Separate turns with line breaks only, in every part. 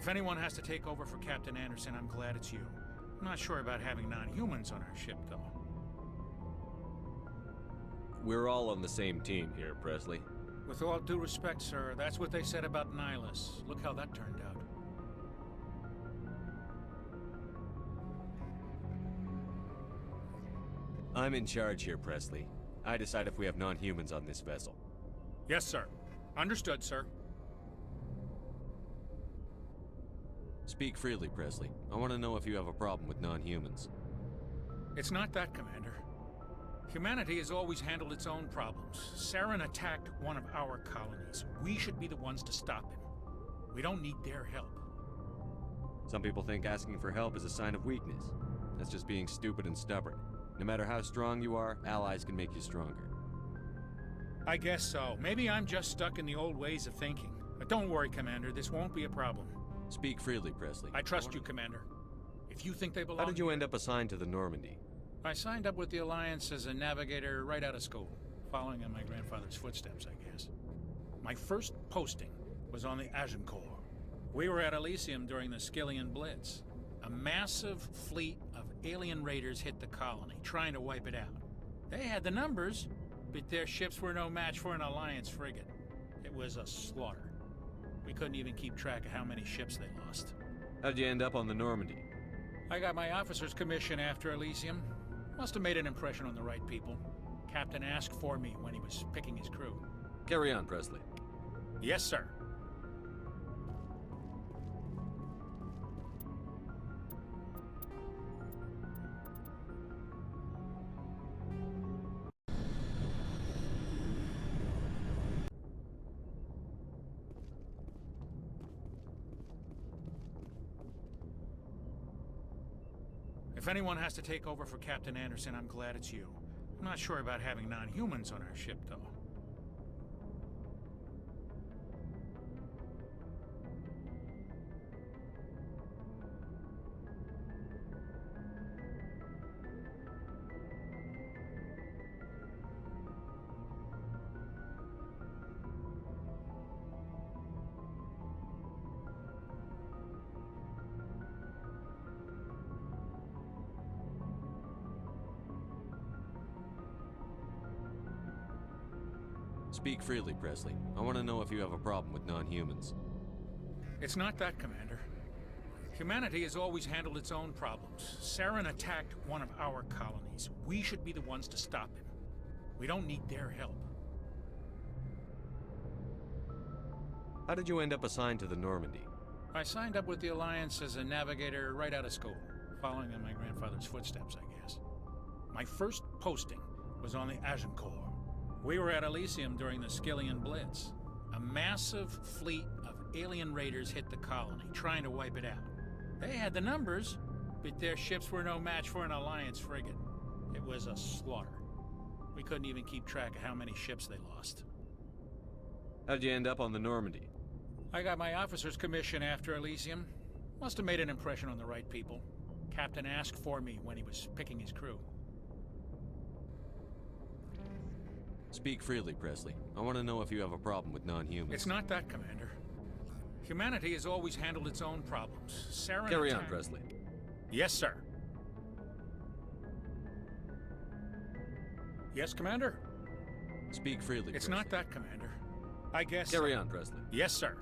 If anyone has to take over for Captain Anderson, I'm glad it's you. I'm not sure about having non-humans on our ship, though.
We're all on the same team here, Presley.
With all due respect, sir, that's what they said about Nihilus. Look how that turned out.
I'm in charge here, Presley. I decide if we have non-humans on this vessel.
Yes, sir. Understood, sir.
Speak freely, Presley. I want to know if you have a problem with non-humans.
It's not that, Commander. Humanity has always handled its own problems. Saren attacked one of our colonies. We should be the ones to stop him. We don't need their help.
Some people think asking for help is a sign of weakness. That's just being stupid and stubborn. No matter how strong you are, allies can make you stronger.
I guess so. Maybe I'm just stuck in the old ways of thinking. But don't worry, Commander. This won't be a problem.
Speak freely, Presley.
I trust you, Commander. If you think they belong...
How did you end up assigned to the Normandy?
I signed up with the Alliance as a navigator right out of school, following in my grandfather's footsteps, I guess. My first posting was on the Agincourt. We were at Elysium during the Skyllian Blitz. A massive fleet of alien raiders hit the colony, trying to wipe it out. They had the numbers, but their ships were no match for an Alliance frigate. It was a slaughter. We couldn't even keep track of how many ships they lost.
How'd you end up on the Normandy?
I got my officer's commission after Elysium. Must have made an impression on the right people. Captain asked for me when he was picking his crew.
Carry on, Presley.
Yes, sir. If anyone has to take over for Captain Anderson, I'm glad it's you. I'm not sure about having non-humans on our ship, though.
Speak freely, Presley. I want to know if you have a problem with non-humans.
It's not that, Commander. Humanity has always handled its own problems. Saren attacked one of our colonies. We should be the ones to stop him. We don't need their help.
How did you end up assigned to the Normandy?
I signed up with the Alliance as a navigator right out of school, following in my grandfather's footsteps, I guess. My first posting was on the Agincourt. We were at Elysium during the Skyllian Blitz. A massive fleet of alien raiders hit the colony, trying to wipe it out. They had the numbers, but their ships were no match for an Alliance frigate. It was a slaughter. We couldn't even keep track of how many ships they lost.
How'd you end up on the Normandy?
I got my officer's commission after Elysium. Must have made an impression on the right people. Captain asked for me when he was picking his crew.
Speak freely, Presley. I want to know if you have a problem with non-humans.
It's not that, Commander. Humanity has always handled its own problems. Saren
Carry on, Presley.
Yes, sir. Yes, Commander?
Speak freely,
It's
Presley.
not that, Commander. I guess...
Carry on, Presley.
Yes, sir.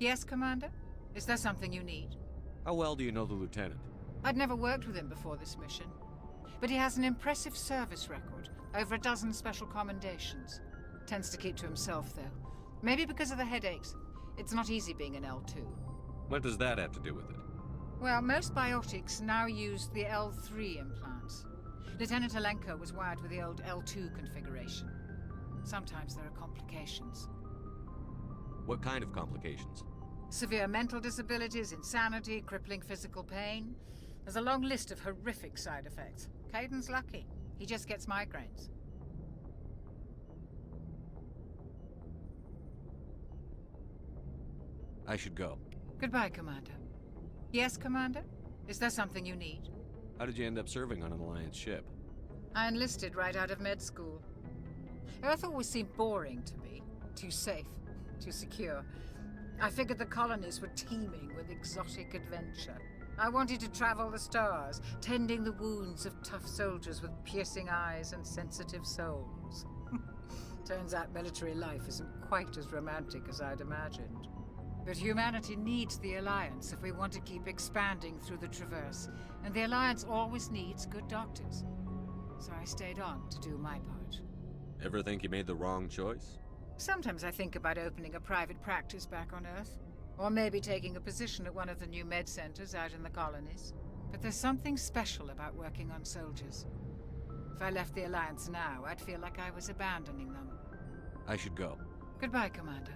Yes, Commander? Is there something you need?
How well do you know the lieutenant?
I'd never worked with him before this mission. But he has an impressive service record. Over a dozen special commendations. Tends to keep to himself, though. Maybe because of the headaches. It's not easy being an L2.
What does that have to do with it?
Well, most biotics now use the L3 implants. Lieutenant Alenko was wired with the old L2 configuration. Sometimes there are complications.
What kind of complications?
Severe mental disabilities, insanity, crippling physical pain. There's a long list of horrific side effects. Kaiden's lucky. He just gets migraines.
I should go.
Goodbye, Commander. Yes, Commander? Is there something you need?
How did you end up serving on an Alliance ship?
I enlisted right out of med school. Earth always seemed boring to me. Too safe, too secure. I figured the colonies were teeming with exotic adventure. I wanted to travel the stars, tending the wounds of tough soldiers with piercing eyes and sensitive souls. Turns out military life isn't quite as romantic as I'd imagined. But humanity needs the Alliance if we want to keep expanding through the Traverse, and the Alliance always needs good doctors. So I stayed on to do my part.
Ever think you made the wrong choice?
Sometimes I think about opening a private practice back on Earth. Or maybe taking a position at one of the new med centers out in the colonies. But there's something special about working on soldiers. If I left the Alliance now, I'd feel like I was abandoning them.
I should go.
Goodbye, Commander.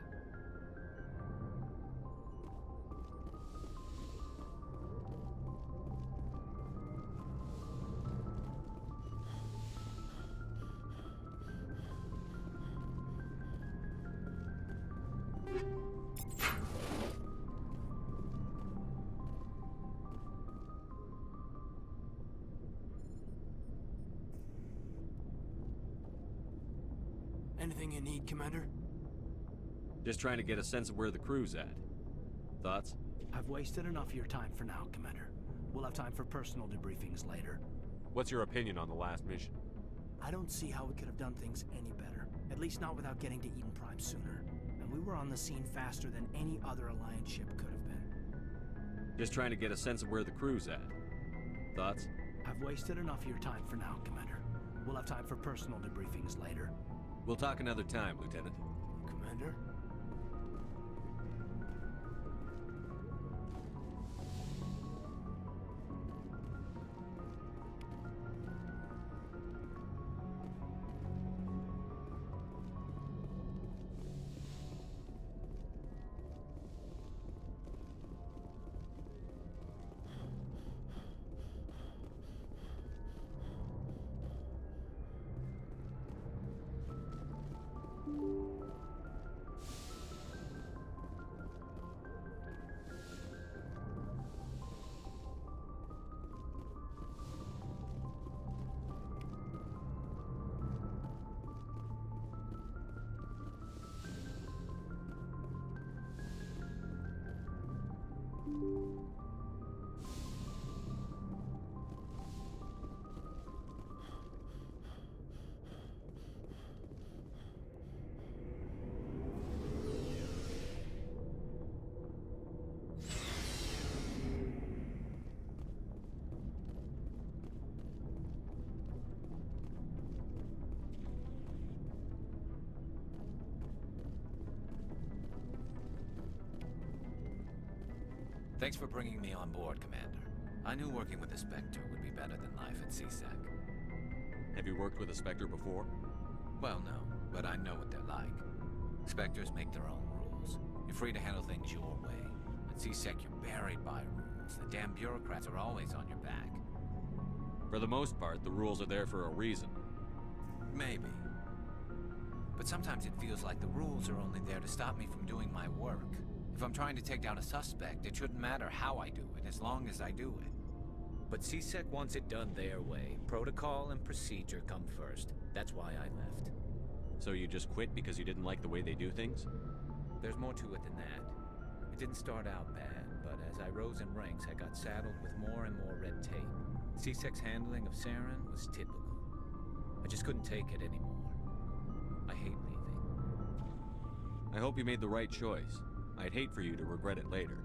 Anything you need, Commander?
Just trying to get a sense of where the crew's at. Thoughts?
I've wasted enough of your time for now, Commander. We'll have time for personal debriefings later.
What's your opinion on the last mission?
I don't see how we could have done things any better. At least not without getting to Eden Prime sooner. And we were on the scene faster than any other Alliance ship could have been.
Just trying to get a sense of where the crew's at. Thoughts?
I've wasted enough of your time for now, Commander. We'll have time for personal debriefings later.
We'll talk another time, Lieutenant.
Commander?
Thanks for bringing me on board, Commander. I knew working with the Spectre would be better than life at C-Sec.
Have you worked with a Spectre before?
Well, no, but I know what they're like. Spectres make their own rules. You're free to handle things your way. At C-Sec, you're buried by rules. The damn bureaucrats are always on your back.
For the most part, the rules are there for a reason.
Maybe. But sometimes it feels like the rules are only there to stop me from doing my work. If I'm trying to take down a suspect, it shouldn't matter how I do it, as long as I do it. But C-Sec wants it done their way. Protocol and procedure come first. That's why I left.
So you just quit because you didn't like the way they do things?
There's more to it than that. It didn't start out bad, but as I rose in ranks, I got saddled with more and more red tape. C-Sec's handling of Saren was typical. I just couldn't take it anymore. I hate leaving.
I hope you made the right choice. I'd hate for you to regret it later.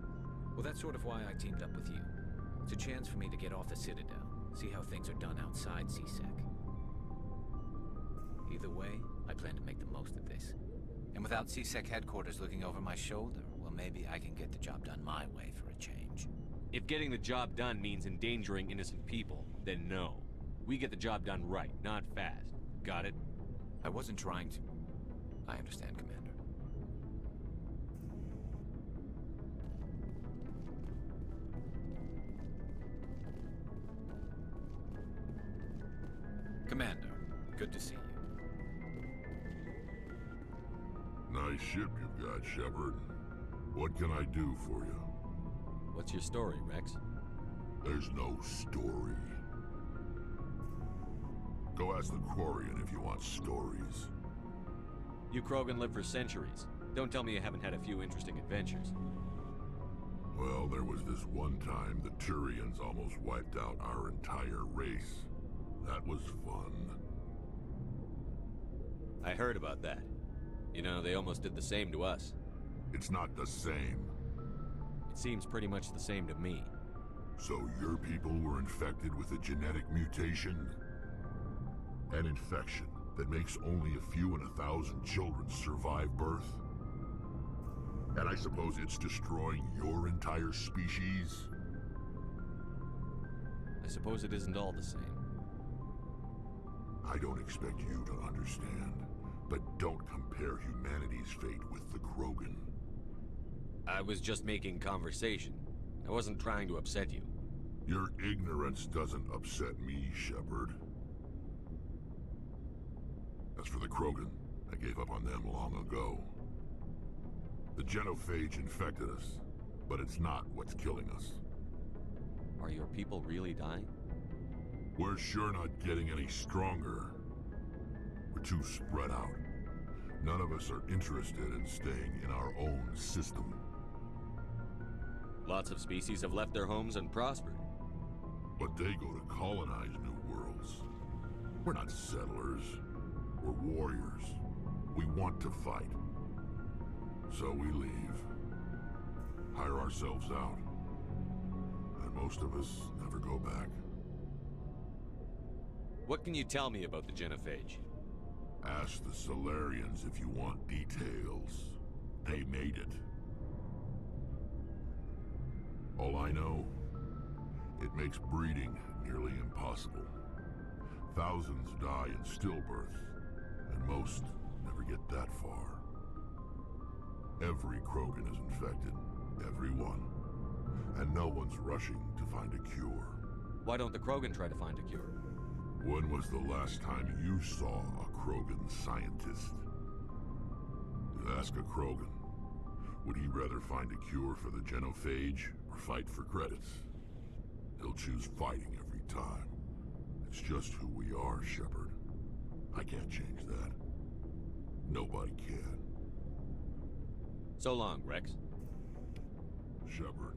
Well, that's sort of why I teamed up with you. It's a chance for me to get off the Citadel, see how things are done outside CSEC. Either way, I plan to make the most of this. And without CSEC headquarters looking over my shoulder, well, maybe I can get the job done my way for a change.
If getting the job done means endangering innocent people, then no. We get the job done right, not fast. Got it?
I wasn't trying to. I understand, Commander. Commander, good to see you.
Nice ship you've got, Shepard. What can I do for you?
What's your story, Rex?
There's no story. Go ask the Quarian if you want stories.
You Krogan live for centuries. Don't tell me you haven't had a few interesting adventures.
Well, there was this one time the Turians almost wiped out our entire race. That was fun.
I heard about that. You know, they almost did the same to us.
It's not the same.
It seems pretty much the same to me.
So your people were infected with a genetic mutation? An infection that makes only a few in 1,000 children survive birth? And I suppose it's destroying your entire species?
I suppose it isn't all the same.
I don't expect you to understand, but don't compare humanity's fate with the Krogan.
I was just making conversation. I wasn't trying to upset you.
Your ignorance doesn't upset me, Shepard. As for the Krogan, I gave up on them long ago. The genophage infected us, but it's not what's killing us.
Are your people really dying?
We're sure not getting any stronger. We're too spread out. None of us are interested in staying in our own system.
Lots of species have left their homes and prospered.
But they go to colonize new worlds. We're not settlers. We're warriors. We want to fight. So we leave. Hire ourselves out. And most of us never go back.
What can you tell me about the genophage?
Ask the Solarians if you want details. They made it. All I know, it makes breeding nearly impossible. Thousands die in stillbirth, and most never get that far. Every Krogan is infected, every one. And no one's rushing to find a cure.
Why don't the Krogan try to find a cure?
When was the last time you saw a Krogan scientist? Ask a Krogan. Would he rather find a cure for the genophage or fight for credits? He'll choose fighting every time. It's just who we are, Shepard. I can't change that. Nobody can.
So long, Rex.
Shepard.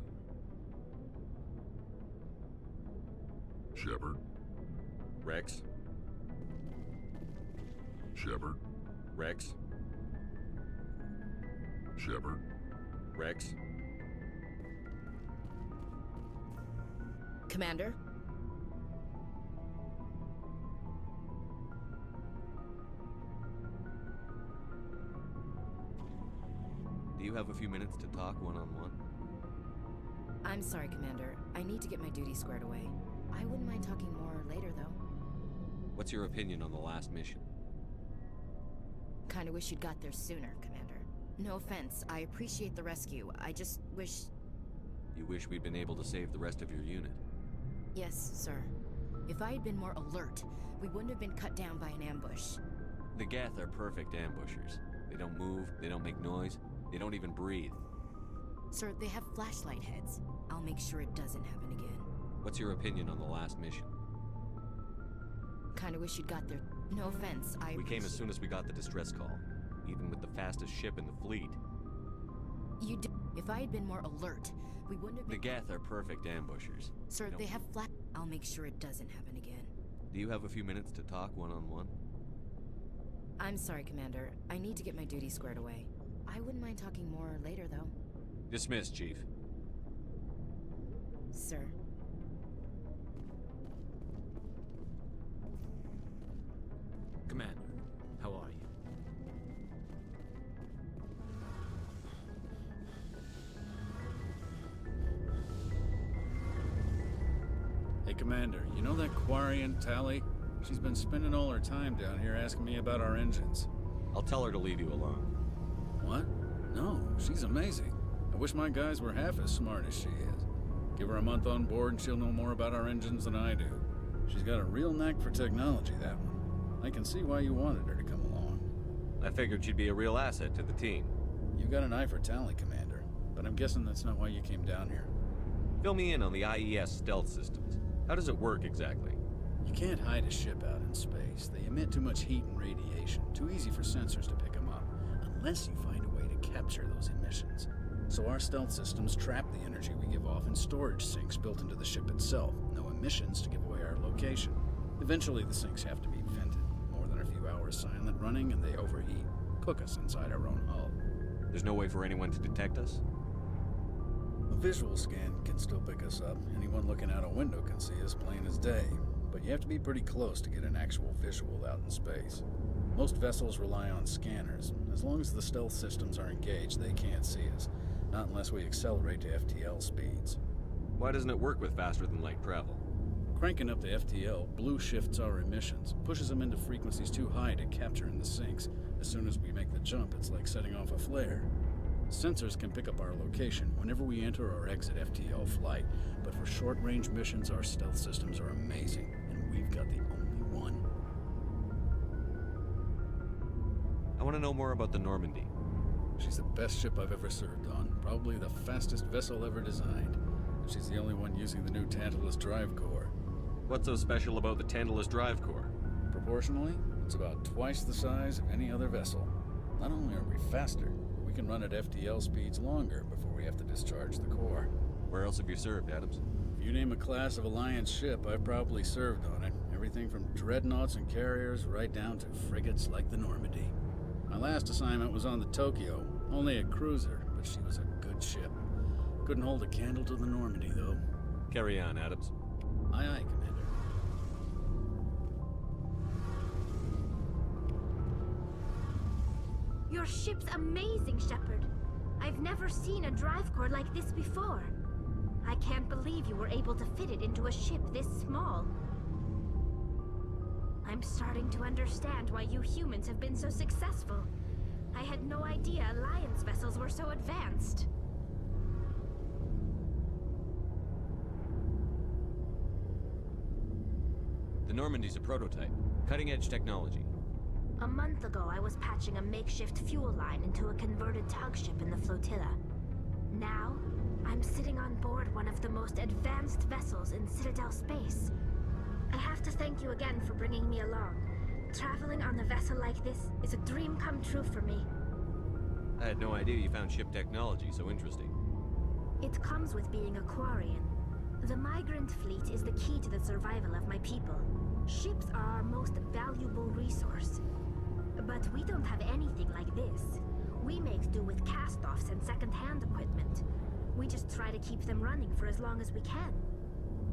Shepard?
Rex?
Shepard?
Rex?
Shepard?
Rex?
Commander?
Do you have a few minutes to talk one-on-one?
I'm sorry, Commander. I need to get my duty squared away. I wouldn't mind talking more later, though.
What's your opinion on the last mission?
Kinda wish you'd got there sooner, Commander. No offense, I appreciate the rescue. I just wish...
You wish we'd been able to save the rest of your unit?
Yes, sir. If I had been more alert, we wouldn't have been cut down by an ambush.
The Geth are perfect ambushers. They don't move, they don't make noise, they don't even breathe.
Sir, they have flashlight heads. I'll make sure it doesn't happen again.
What's your opinion on the last mission?
Kinda wish you'd got there. No offense,
We came as soon as we got the distress call, even with the fastest ship in the fleet.
You did. If I had been more alert, we wouldn't have
The
been...
Geth are perfect ambushers.
Sir,
don't-
they have flat... I'll make sure it doesn't happen again.
Do you have a few minutes to talk one-on-one?
I'm sorry, Commander. I need to get my duty squared away. I wouldn't mind talking more later, though.
Dismissed, Chief.
Sir.
Commander, how are you?
Hey, Commander, you know that Quarian, Tally? She's been spending all her time down here asking me about our engines.
I'll tell her to leave you alone.
What? No, she's amazing. I wish my guys were half as smart as she is. Give her a month on board and she'll know more about our engines than I do. She's got a real knack for technology, that one. I can see why you wanted her to come along.
I figured she'd be a real asset to the team.
You've got an eye for Tally, Commander, but I'm guessing that's not why you came down here.
Fill me in on the IES stealth systems. How does it work exactly?
You can't hide a ship out in space. They emit too much heat and radiation. Too easy for sensors to pick them up, unless you find a way to capture those emissions. So our stealth systems trap the energy we give off in storage sinks built into the ship itself. No emissions to give away our location. Eventually the sinks have to be vented. More than a few hours silent running and they overheat. Cook us inside our own hull.
There's no way for anyone to detect us?
A visual scan can still pick us up. Anyone looking out a window can see us plain as day. But you have to be pretty close to get an actual visual out in space. Most vessels rely on scanners. As long as the stealth systems are engaged, they can't see us. Not unless we accelerate to FTL speeds.
Why doesn't it work with faster-than-light travel?
Cranking up the FTL blue shifts our emissions, pushes them into frequencies too high to capture in the sinks. As soon as we make the jump, it's like setting off a flare. Sensors can pick up our location whenever we enter or exit FTL flight, but for short-range missions, our stealth systems are amazing, and we've got the only one.
I want to know more about the Normandy.
She's the best ship I've ever served on, probably the fastest vessel ever designed. And she's the only one using the new Tantalus drive core.
What's so special about the Tantalus drive core?
Proportionally, it's about twice the size of any other vessel. Not only are we faster, we can run at FTL speeds longer before we have to discharge the core.
Where else have you served, Adams?
If you name a class of Alliance ship, I've probably served on it. Everything from dreadnoughts and carriers right down to frigates like the Normandy. My last assignment was on the Tokyo, only a cruiser, but she was a good ship. Couldn't hold a candle to the Normandy, though.
Carry on, Adams.
Aye, aye, Commander.
Your ship's amazing, Shepard. I've never seen a drive core like this before. I can't believe you were able to fit it into a ship this small. I'm starting to understand why you humans have been so successful. I had no idea Alliance vessels were so advanced.
The Normandy's a prototype. Cutting-edge technology.
A month ago, I was patching a makeshift fuel line into a converted tug ship in the flotilla. Now, I'm sitting on board one of the most advanced vessels in Citadel space. I have to thank you again for bringing me along. Traveling on a vessel like this is a dream come true for me.
I had no idea you found ship technology so interesting.
It comes with being a Quarian. The migrant fleet is the key to the survival of my people. Ships are our most valuable resource. But we don't have anything like this. We make do with cast-offs and second-hand equipment. We just try to keep them running for as long as we can.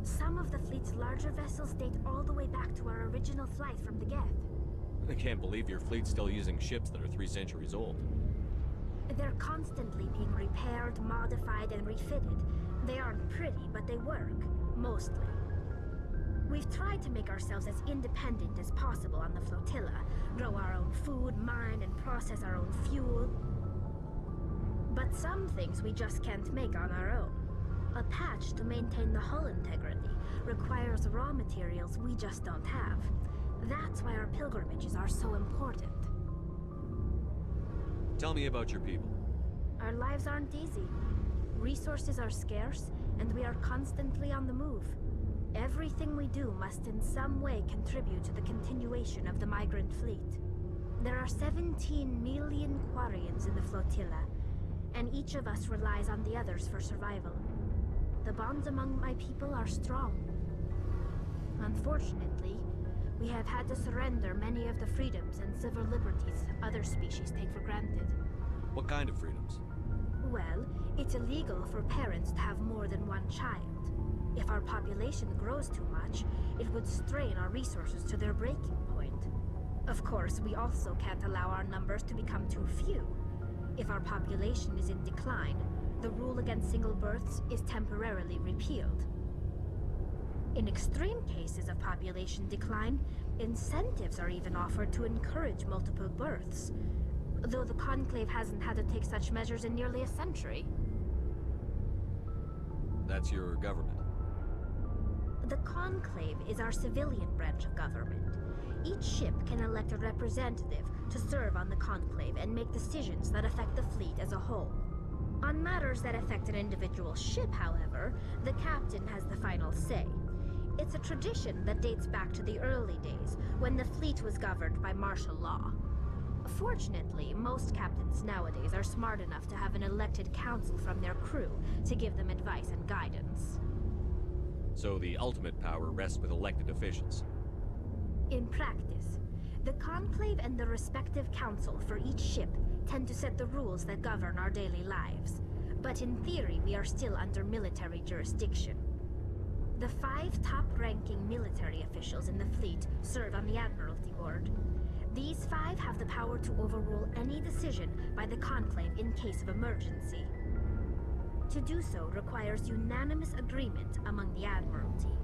Some of the fleet's larger vessels date all the way back to our original flight from the Geth.
I can't believe your fleet's still using ships that are 3 centuries old.
They're constantly being repaired, modified, and refitted. They aren't pretty, but they work. Mostly. We've tried to make ourselves as independent as possible on the flotilla. Grow our own food, mine, and process our own fuel. But some things we just can't make on our own. A patch to maintain the hull integrity requires raw materials we just don't have. That's why our pilgrimages are so important.
Tell me about your people.
Our lives aren't easy. Resources are scarce, and we are constantly on the move. Everything we do must in some way contribute to the continuation of the migrant fleet. There are 17 million Quarians in the flotilla, and each of us relies on the others for survival. The bonds among my people are strong. Unfortunately, we have had to surrender many of the freedoms and civil liberties other species take for granted.
What kind of freedoms?
Well, it's illegal for parents to have more than one child. If our population grows too much, it would strain our resources to their breaking point. Of course, we also can't allow our numbers to become too few. If our population is in decline, the rule against single births is temporarily repealed. In extreme cases of population decline, incentives are even offered to encourage multiple births, though the Conclave hasn't had to take such measures in nearly a century.
That's your government.
The Conclave is our civilian branch of government. Each ship can elect a representative to serve on the Conclave and make decisions that affect the fleet as a whole. On matters that affect an individual ship, however, the captain has the final say. It's a tradition that dates back to the early days, when the fleet was governed by martial law. Fortunately, most captains nowadays are smart enough to have an elected council from their crew to give them advice and guidance.
So the ultimate power rests with elected officials.
In practice, the Conclave and the respective council for each ship tend to set the rules that govern our daily lives. But in theory, we are still under military jurisdiction. The 5 top-ranking military officials in the fleet serve on the Admiralty Board. These 5 have the power to overrule any decision by the Conclave in case of emergency. To do so requires unanimous agreement among the Admiralty,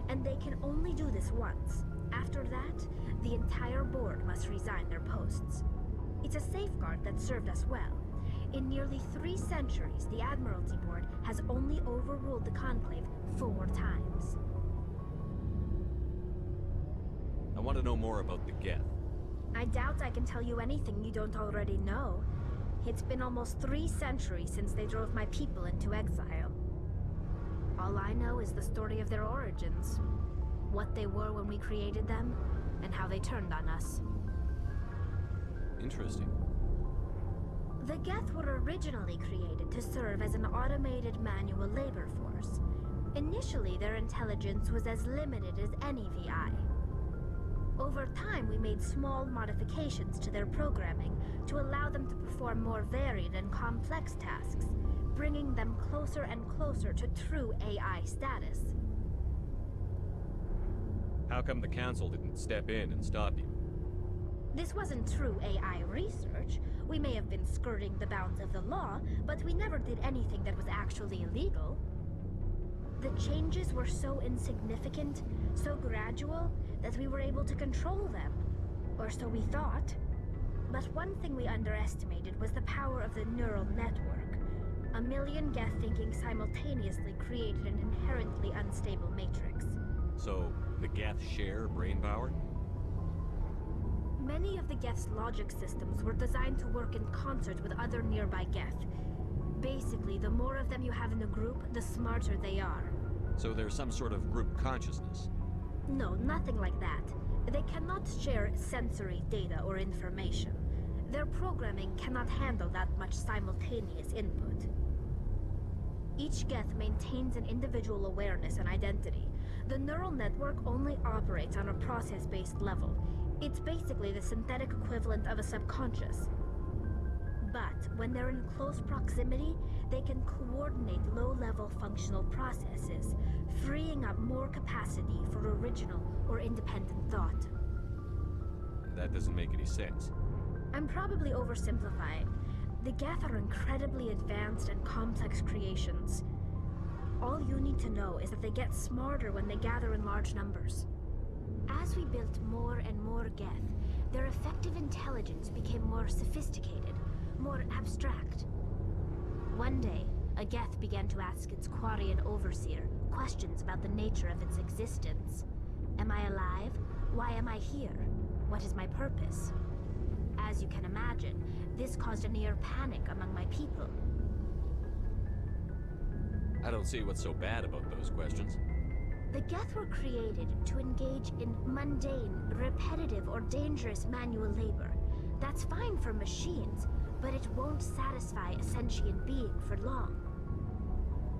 and they can only do this once. After that, the entire board must resign their posts. It's a safeguard that served us well. In nearly 3 centuries, the Admiralty Board has only overruled the Conclave 4 times.
I want to know more about the Geth.
I doubt I can tell you anything you don't already know. It's been almost 3 centuries since they drove my people into exile. All I know is the story of their origins, what they were when we created them, and how they turned on us.
Interesting.
The Geth were originally created to serve as an automated manual labor force. Initially, their intelligence was as limited as any VI. Over time, we made small modifications to their programming to allow them to perform more varied and complex tasks, bringing them closer and closer to true AI status.
How come the council didn't step in and stop you?
This wasn't true AI research. We may have been skirting the bounds of the law, but we never did anything that was actually illegal. The changes were so insignificant, so gradual, that we were able to control them. Or so we thought. But one thing we underestimated was the power of the neural network. A million Geth thinking simultaneously created an inherently unstable matrix.
So, the Geth share brain power?
Many of the Geth's logic systems were designed to work in concert with other nearby Geth. Basically, the more of them you have in a group, the smarter they are.
So there's some sort of group consciousness?
No, nothing like that. They cannot share sensory data or information. Their programming cannot handle that much simultaneous input. Each Geth maintains an individual awareness and identity. The neural network only operates on a process-based level. It's basically the synthetic equivalent of a subconscious. But when they're in close proximity, they can coordinate low-level functional processes, freeing up more capacity for original or independent thought.
That doesn't make any sense.
I'm probably oversimplifying. The Geth are incredibly advanced and complex creations. All you need to know is that they get smarter when they gather in large numbers. As we built more and more Geth, their effective intelligence became more sophisticated, more abstract. One day, a Geth began to ask its Quarian overseer questions about the nature of its existence. Am I alive? Why am I here? What is my purpose? As you can imagine, this caused a near panic among my people.
I don't see what's so bad about those questions.
The Geth were created to engage in mundane, repetitive, or dangerous manual labor. That's fine for machines, but it won't satisfy a sentient being for long.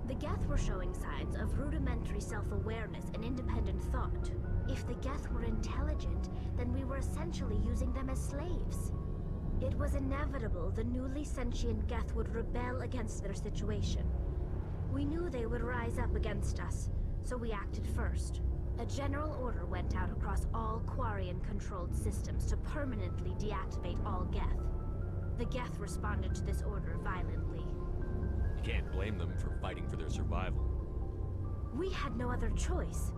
The Geth were showing signs of rudimentary self-awareness and independent thought. If the Geth were intelligent, then we were essentially using them as slaves. It was inevitable the newly sentient Geth would rebel against their situation. We knew they would rise up against us, so we acted first. A general order went out across all Quarian-controlled systems to permanently deactivate all Geth. The Geth responded to this order violently.
You can't blame them for fighting for their survival.
We had no other choice.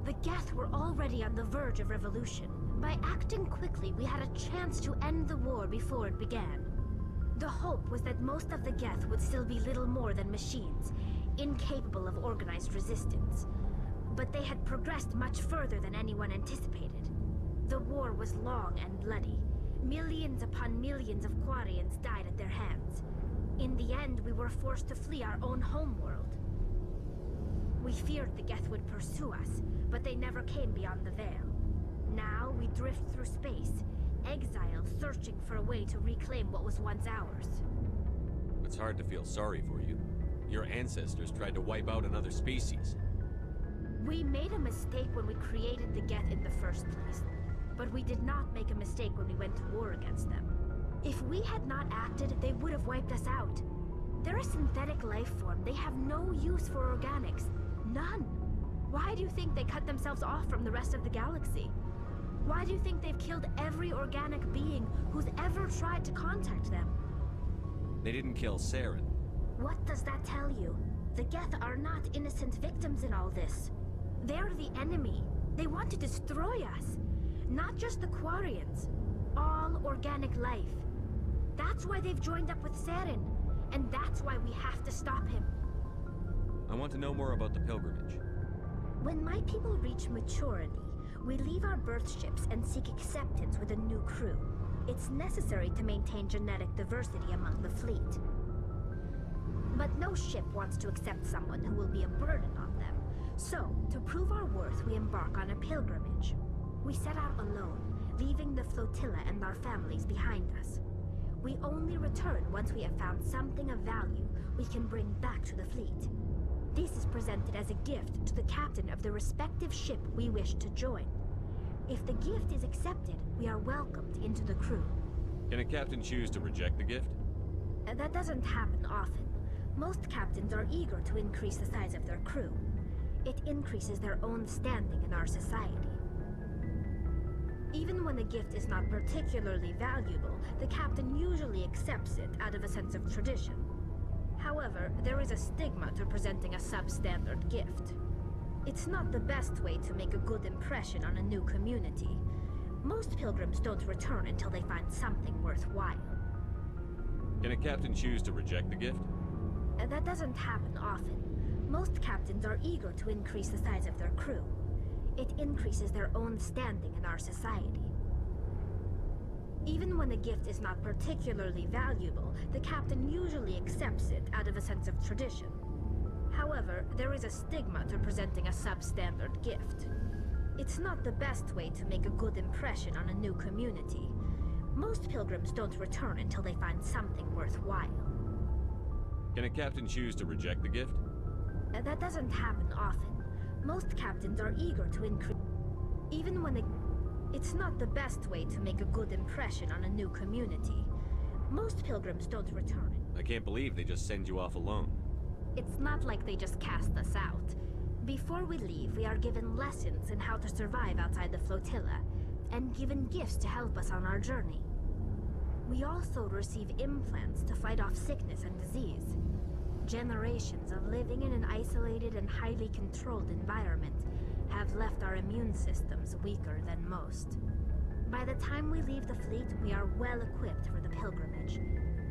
The Geth were already on the verge of revolution. By acting quickly, we had a chance to end the war before it began. The hope was that most of the Geth would still be little more than machines, incapable of organized resistance. But they had progressed much further than anyone anticipated. The war was long and bloody. Millions upon millions of Quarians died at their hands. In the end, we were forced to flee our own homeworld. We feared the Geth would pursue us, but they never came beyond the Veil. Now we drift through space, exiled, searching for a way to reclaim what was once ours.
It's hard to feel sorry for you. Your ancestors tried to wipe out another species.
We made a mistake when we created the Geth in the first place, but we did not make a mistake when we went to war against them. If we had not acted, they would have wiped us out. They're a synthetic life form. They have no use for organics. None. Why do you think they cut themselves off from the rest of the galaxy? Why do you think they've killed every organic being who's ever tried to contact them?
They didn't kill Saren.
What does that tell you? The Geth are not innocent victims in all this. They're the enemy. They want to destroy us. Not just the Quarians. All organic life. That's why they've joined up with Saren. And that's why we have to stop him.
I want to know more about the pilgrimage.
When my people reach maturity, we leave our birth ships and seek acceptance with a new crew. It's necessary to maintain genetic diversity among the fleet. But no ship wants to accept someone who will be a burden on them. So, to prove our worth, we embark on a pilgrimage. We set out alone, leaving the flotilla and our families behind us. We only return once we have found something of value we can bring back to the fleet. This is presented as a gift to the captain of the respective ship we wish to join. If the gift is accepted, we are welcomed into the crew.
Can a captain choose to reject the gift?
That doesn't happen often. Most captains are eager to increase the size of their crew. It increases their own standing in our society. Even when the gift is not particularly valuable, the captain usually accepts it out of a sense of tradition. However, there is a stigma to presenting a substandard gift. It's not the best way to make a good impression on a new community. Most pilgrims don't return until they find something worthwhile.
Can a captain choose to reject the gift?
That doesn't happen often. Most captains are eager to increase the size of their crew. It increases their own standing in our society. Even when the gift is not particularly valuable, the captain usually accepts it out of a sense of tradition. However, there is a stigma to presenting a substandard gift. It's not the best way to make a good impression on a new community. Most pilgrims don't return until they find something worthwhile.
Can a captain choose to reject the gift?
That doesn't happen often. Most captains are eager to increase... Even when It's not the best way to make a good impression on a new community. Most pilgrims don't return.
I can't believe they just send you off alone.
It's not like they just cast us out. Before we leave, we are given lessons in how to survive outside the flotilla, and given gifts to help us on our journey. We also receive implants to fight off sickness and disease. Generations of living in an isolated and highly controlled environment have left our immune systems weaker than most. By the time we leave the fleet, we are well equipped for the pilgrimage.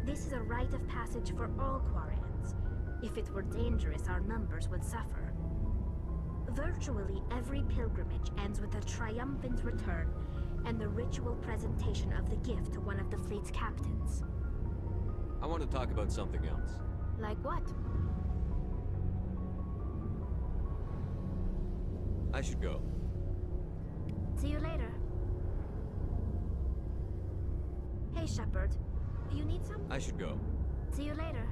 This is a rite of passage for all Quarians. If it were dangerous, our numbers would suffer. Virtually every pilgrimage ends with a triumphant return and the ritual presentation of the gift to one of the fleet's captains.
I want to talk about something else.
Like what?
I should go.
See you later. Hey, Shepard. You need some?
I should go.
See you later.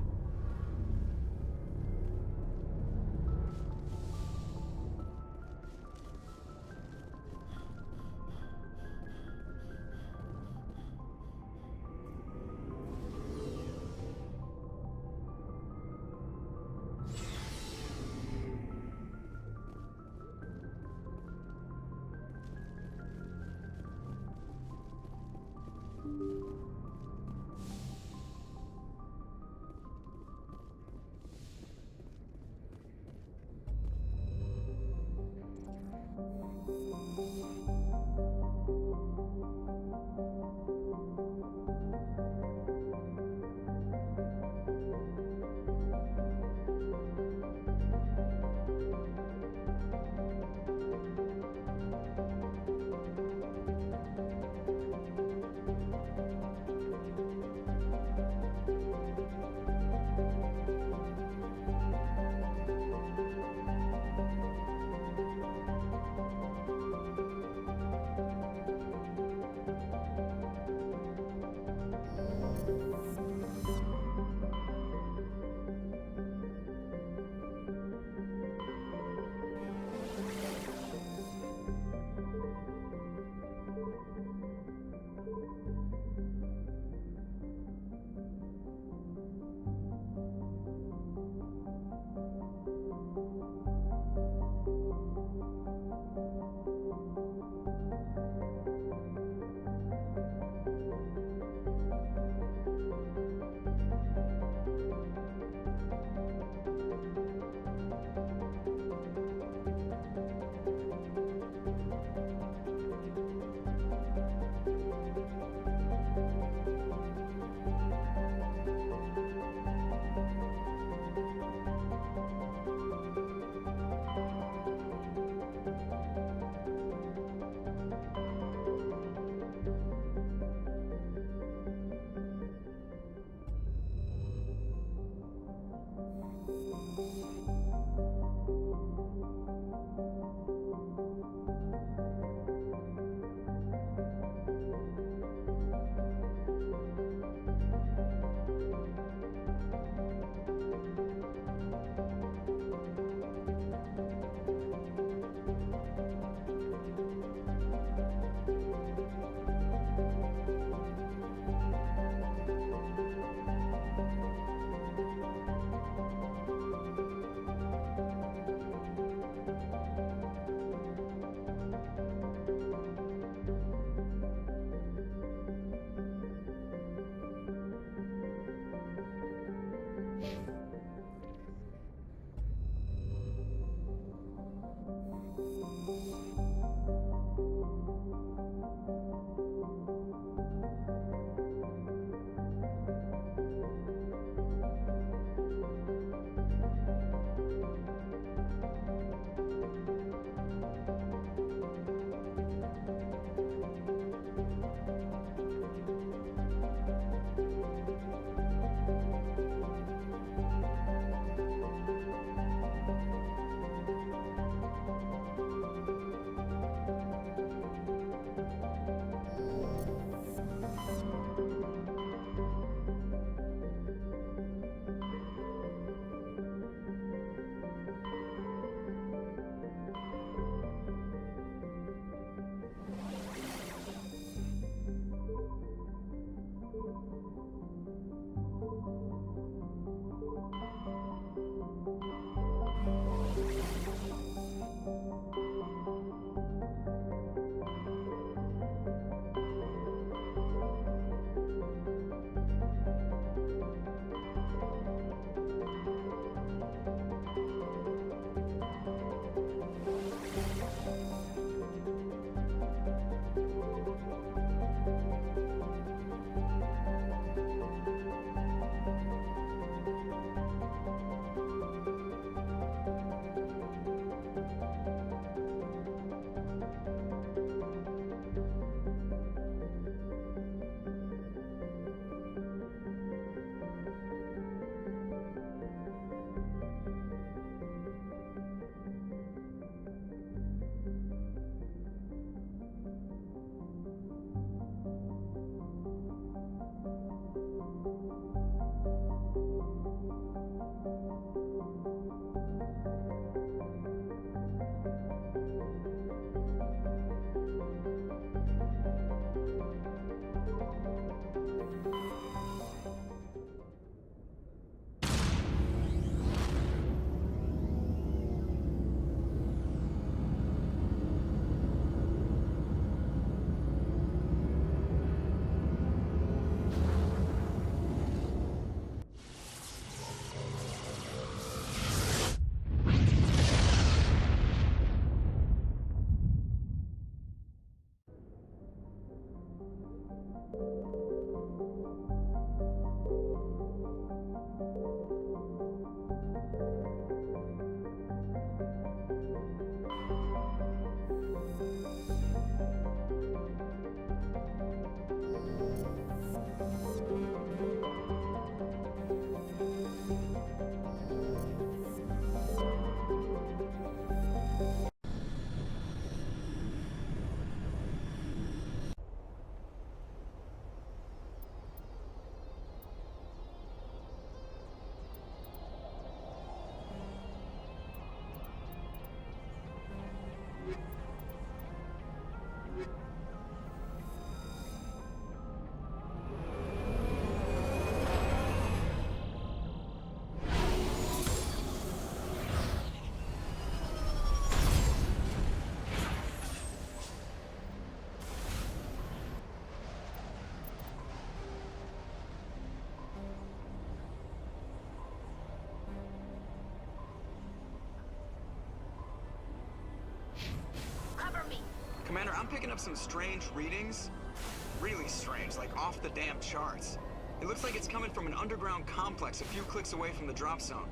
Cover me.
Commander, I'm picking up some strange readings. Really strange, like off the damn charts. It looks like it's coming from an underground complex a few clicks away from the drop zone.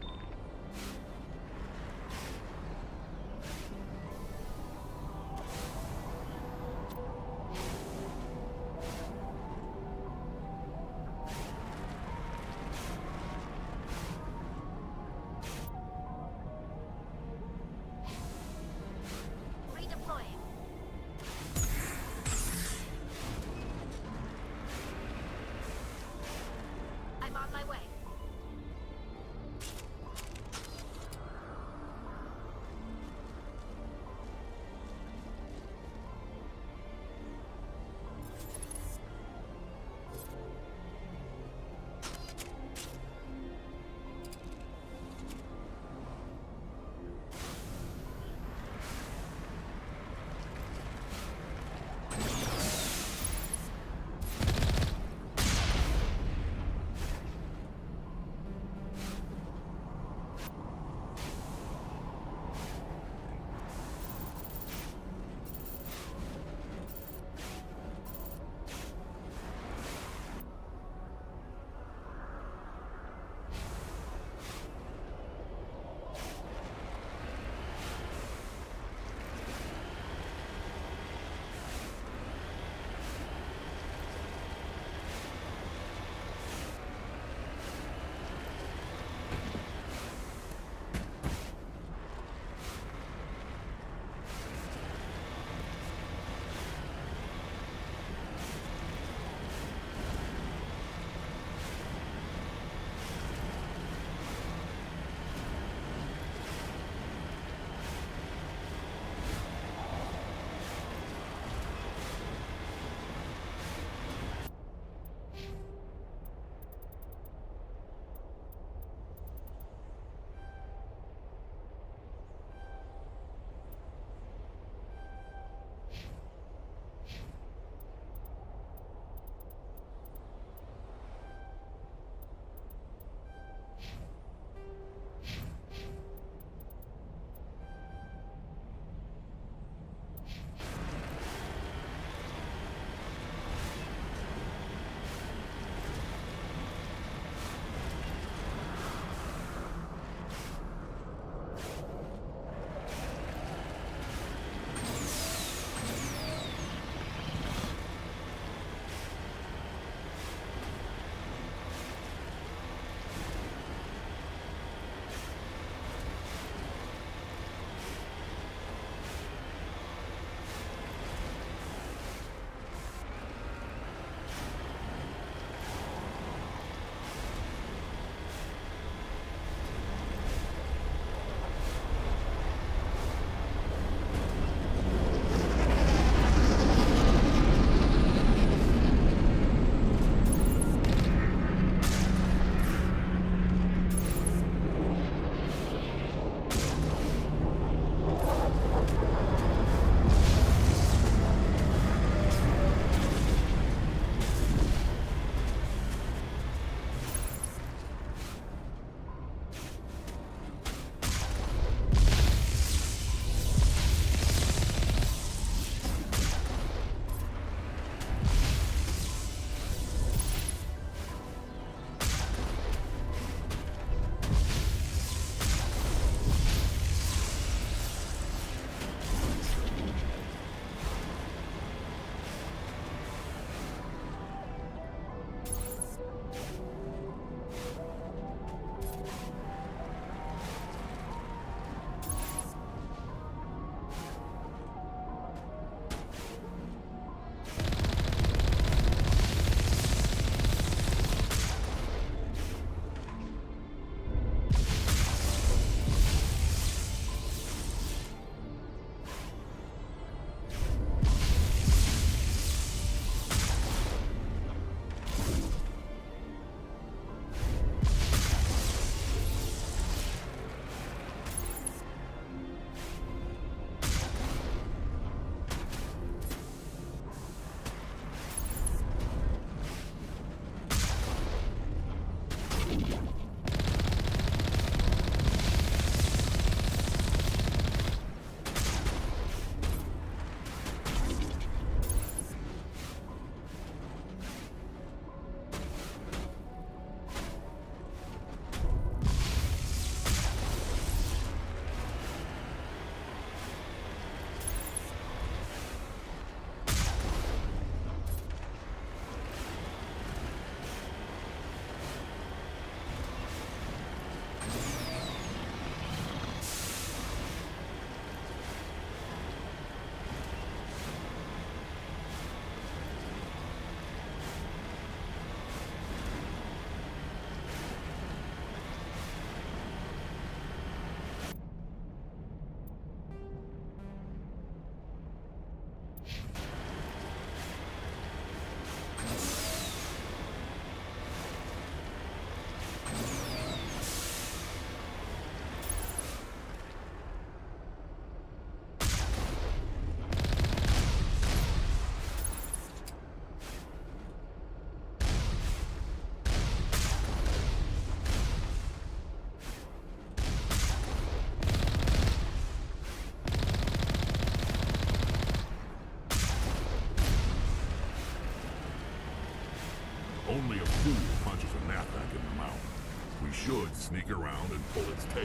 Redeploying. I'm on my way.
Only a fool punches a knapsack in the mouth. We should sneak around and pull its tail.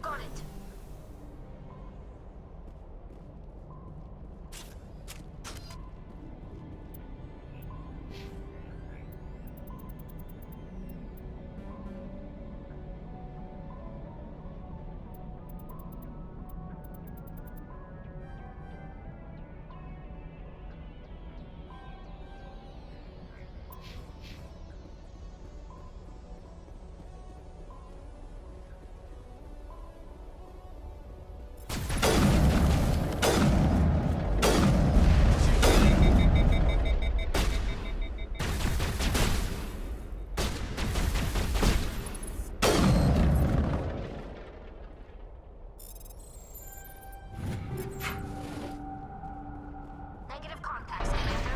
Got it. Negative contacts, Commander.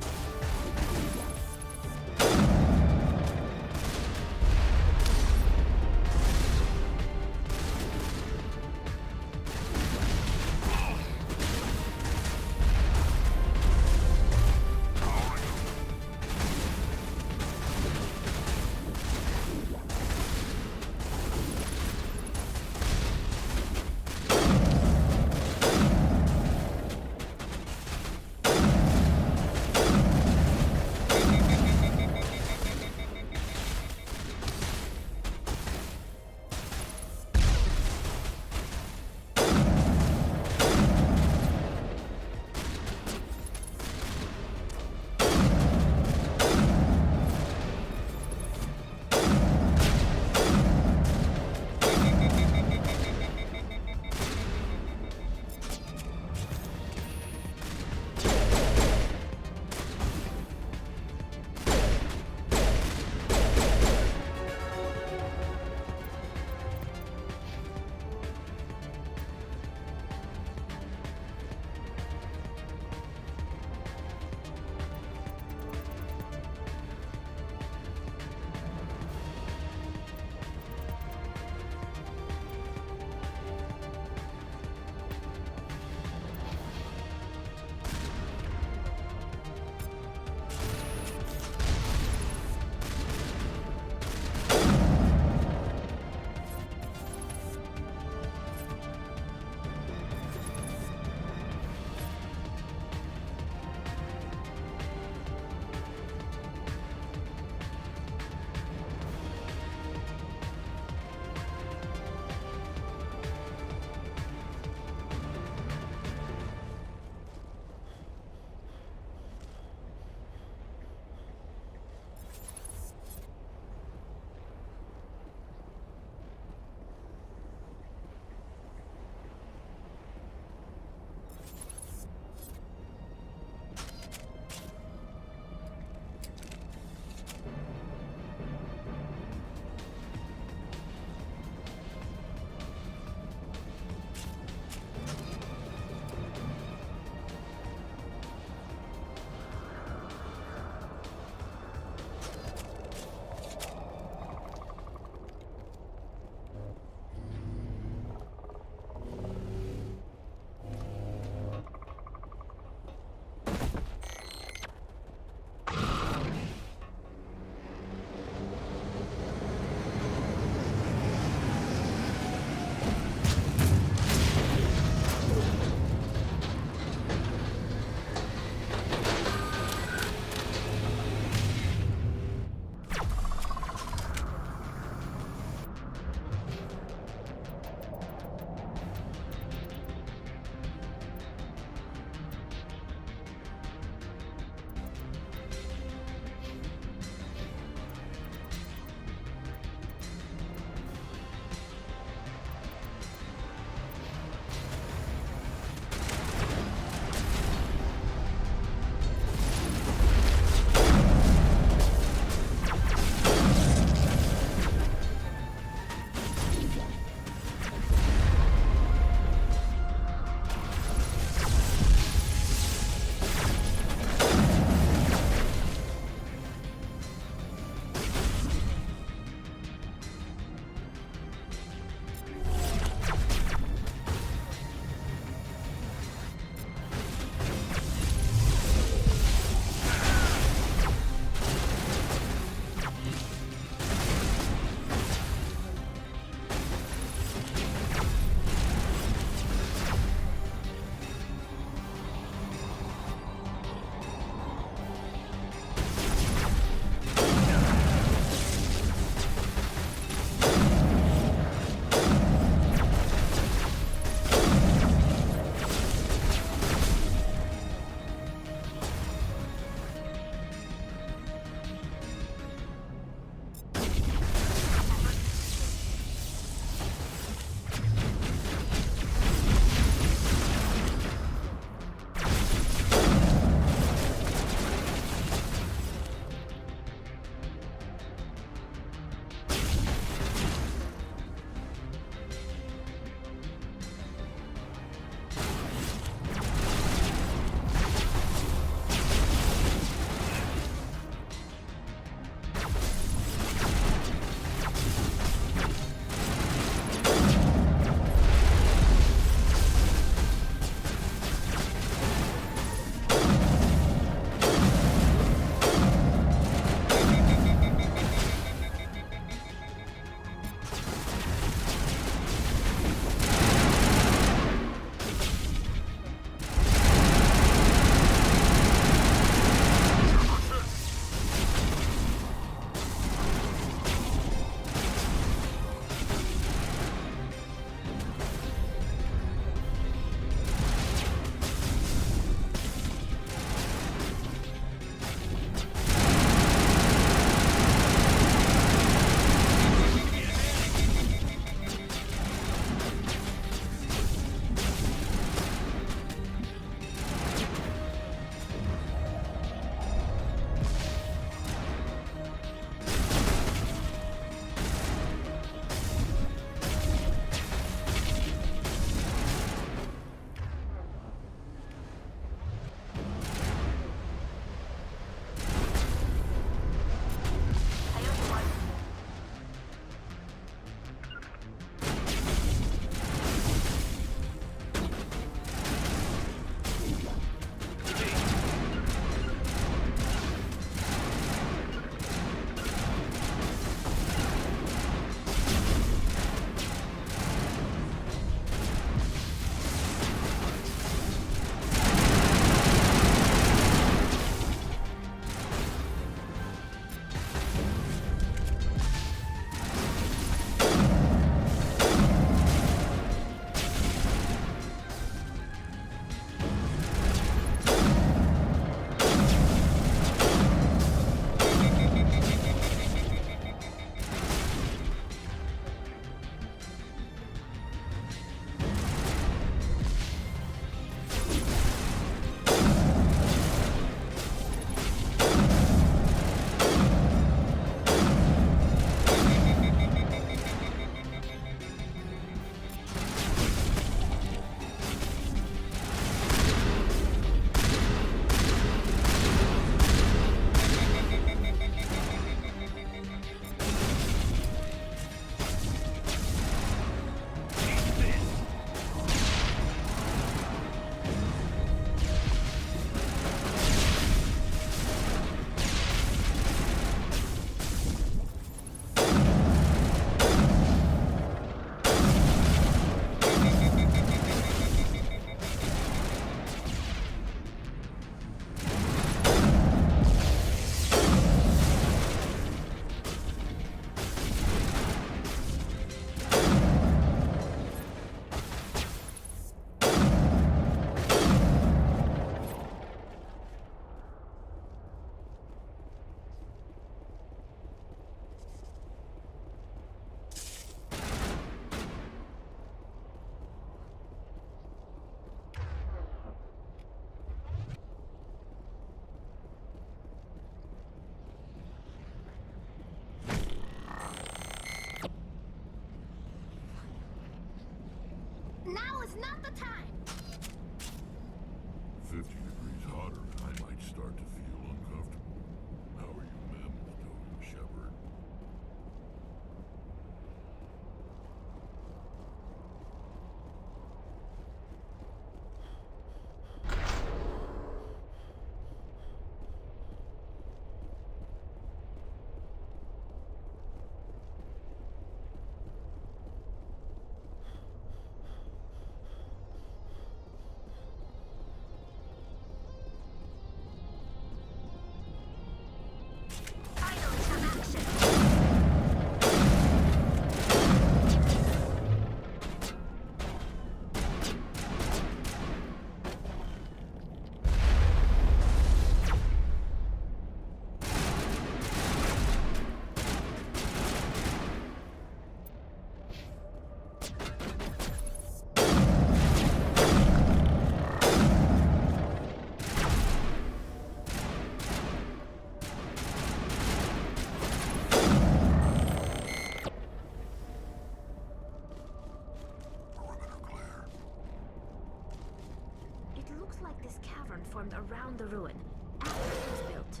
ground formed around the ruin after it was built.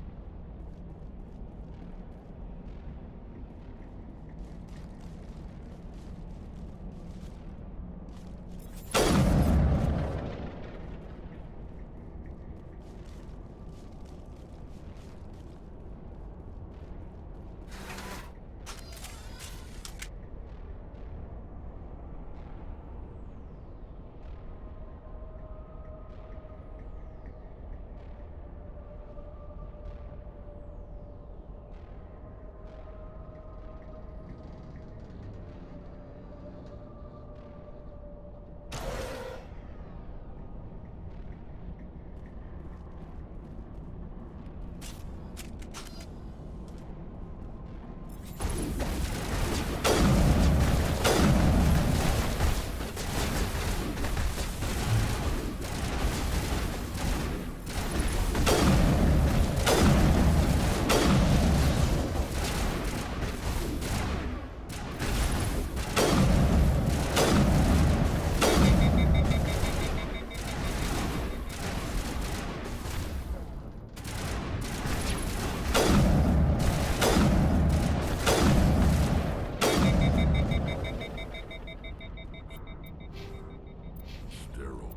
Sterile.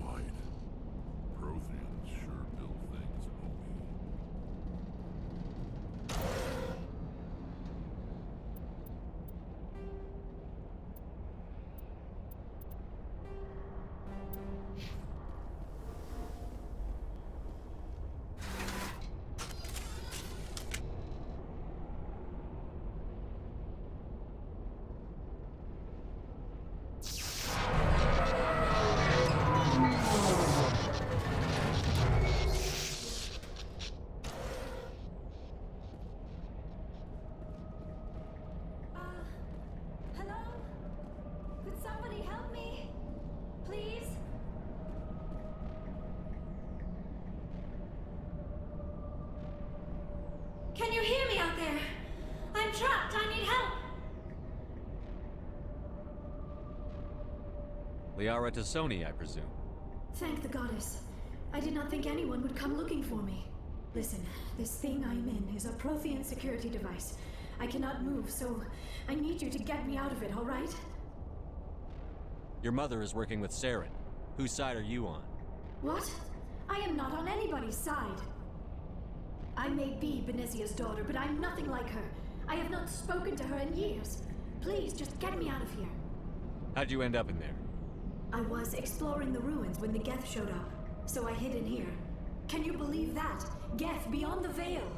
White. Protheans sure build things, homie.
Hello? Could somebody help me? Please? Can you hear me out there? I'm trapped. I need help.
Liara Tassoni, I presume.
Thank the goddess. I did not think anyone would come looking for me. Listen, this thing I'm in is a Prothean security device. I cannot move, so I need you to get me out of it, all right?
Your mother is working with Saren. Whose side are you on?
What? I am not on anybody's side. I may be Benezia's daughter, but I'm nothing like her. I have not spoken to her in years. Please, just get me out of here.
How'd you end up in there?
I was exploring the ruins when the Geth showed up, so I hid in here. Can you believe that? Geth beyond the veil!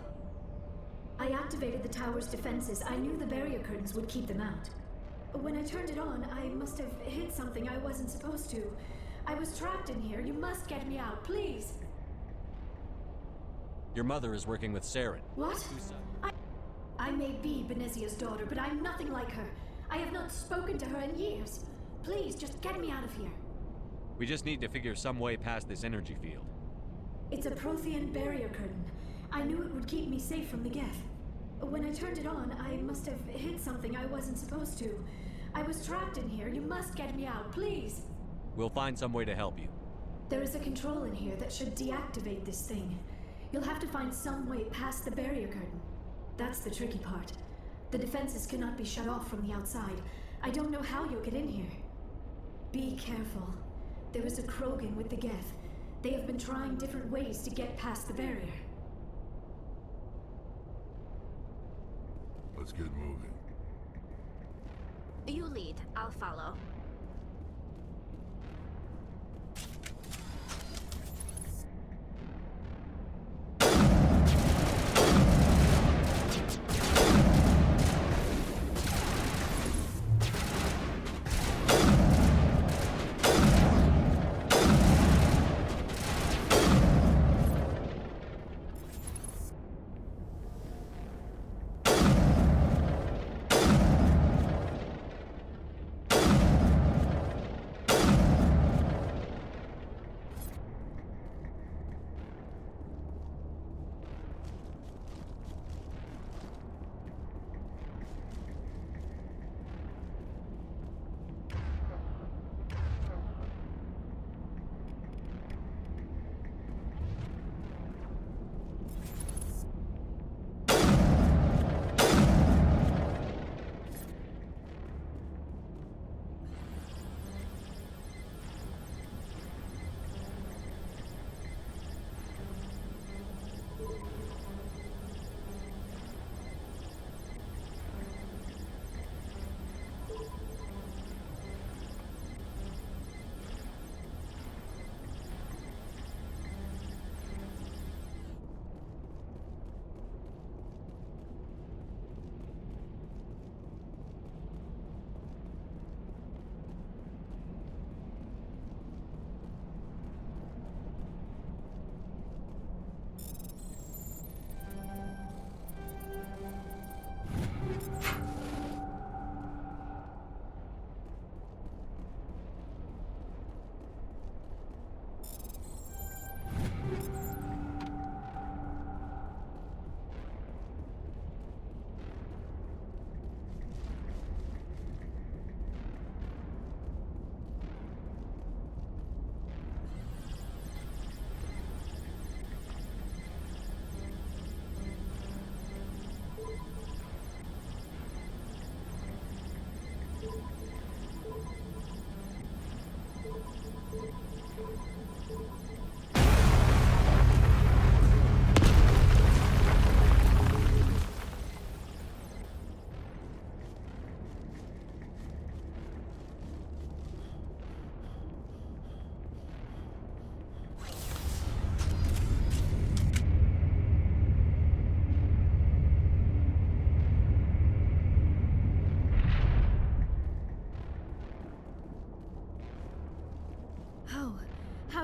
I activated the tower's defenses. I knew the barrier curtains would keep them out. When I turned it on, I must have hit something I wasn't supposed to. I was trapped in here. You must get me out, please!
Your mother is working with Saren.
What?
Whose side?
I may be Benezia's daughter, but I'm nothing like her. I have not spoken to her in years. Please, just get me out of here.
We just need to figure some way past this energy field.
It's a Prothean barrier curtain. I knew it would keep me safe from the Geth. When I turned it on, I must have hit something I wasn't supposed to. I was trapped in here. You must get me out, please.
We'll find some way to help you.
There is a control in here that should deactivate this thing. You'll have to find some way past the barrier curtain. That's the tricky part. The defenses cannot be shut off from the outside. I don't know how you'll get in here. Be careful. There is a Krogan with the Geth. They have been trying different ways to get past the barrier.
Let's get moving.
You lead. I'll follow.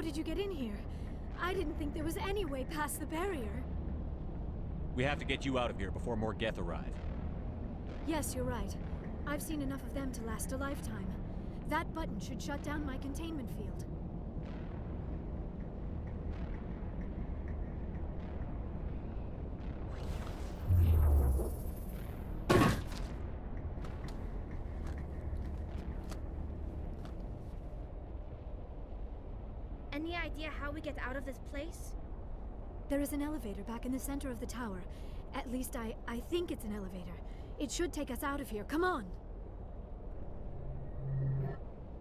did you get in here? I didn't think there was any way past the barrier.
We have to get you out of here before more Geth arrive.
Yes, you're right. I've seen enough of them to last a lifetime. That button should shut down my containment field.
Any idea how we get out of this place?
There is an elevator back in the center of the tower. At least I think it's an elevator. It should take us out of here. Come on!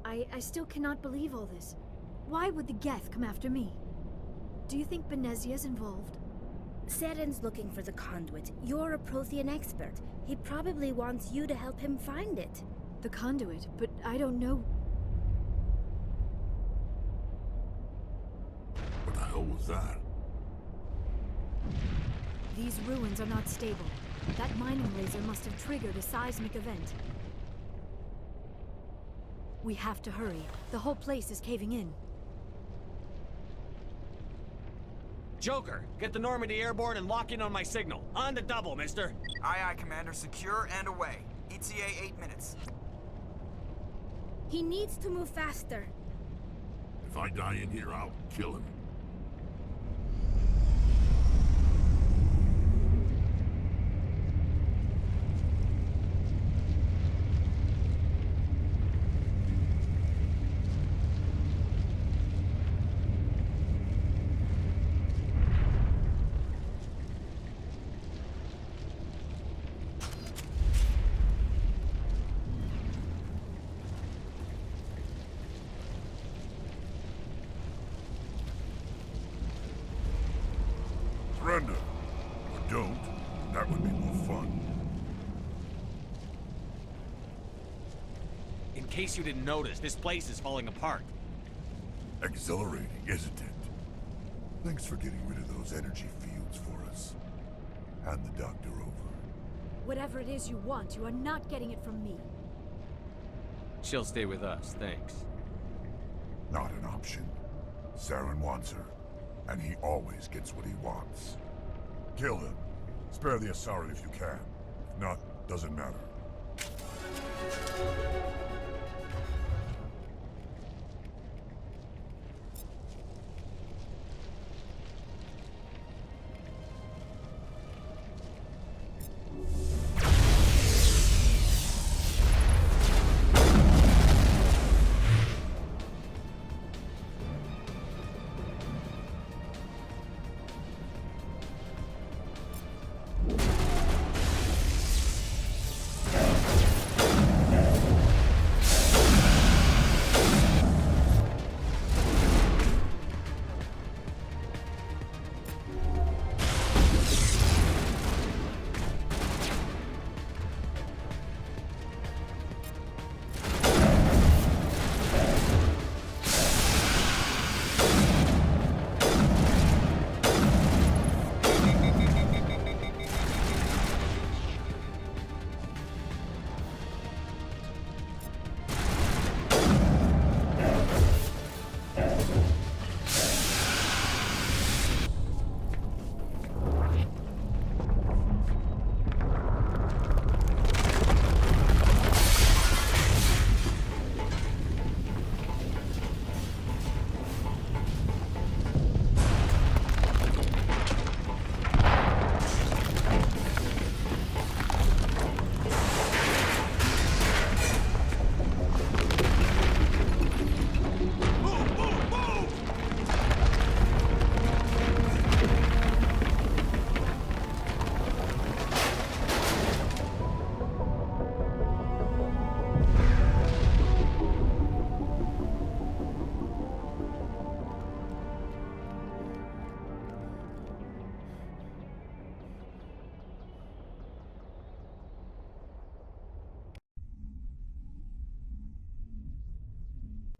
I still cannot believe all this. Why would the Geth come after me? Do you think Benezia's involved?
Saren's looking for the conduit. You're a Prothean expert. He probably wants you to help him find it.
The conduit? But I don't know...
What the hell was that?
These ruins are not stable. That mining laser must have triggered a seismic event. We have to hurry. The whole place is caving in.
Joker, get the Normandy airborne and lock in on my signal. On the double, mister.
Aye, aye, Commander. Secure and away. ETA 8 minutes.
He needs to move faster.
If I die in here, I'll kill him. Surrender. Or don't. That would be more fun.
In case you didn't notice, this place is falling apart.
Exhilarating, isn't it? Thanks for getting rid of those energy fields for us. Hand the doctor over.
Whatever it is you want, you are not getting it from me.
She'll stay with us, thanks.
Not an option. Saren wants her, and he always gets what he wants. Kill him. Spare the Asari if you can. If not, doesn't matter.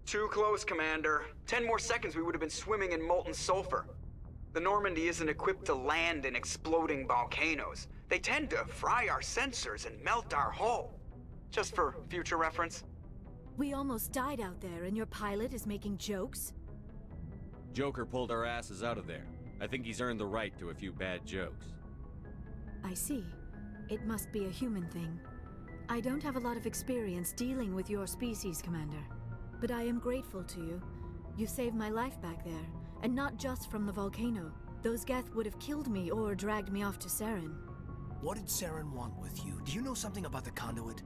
Too close, Commander. 10 more seconds we would have been swimming in molten sulfur. The Normandy isn't equipped to land in exploding volcanoes. They tend to fry our sensors and melt our hull. Just for future reference.
We almost died out there, and your pilot is making jokes?
Joker pulled our asses out of there. I think he's earned the right to a few bad jokes.
I see. It must be a human thing. I don't have a lot of experience dealing with your species, Commander. But I am grateful to you. You saved my life back there, and not just from the volcano. Those Geth would have killed me or dragged me off to Saren.
What did Saren want with you? Do you know something about the conduit?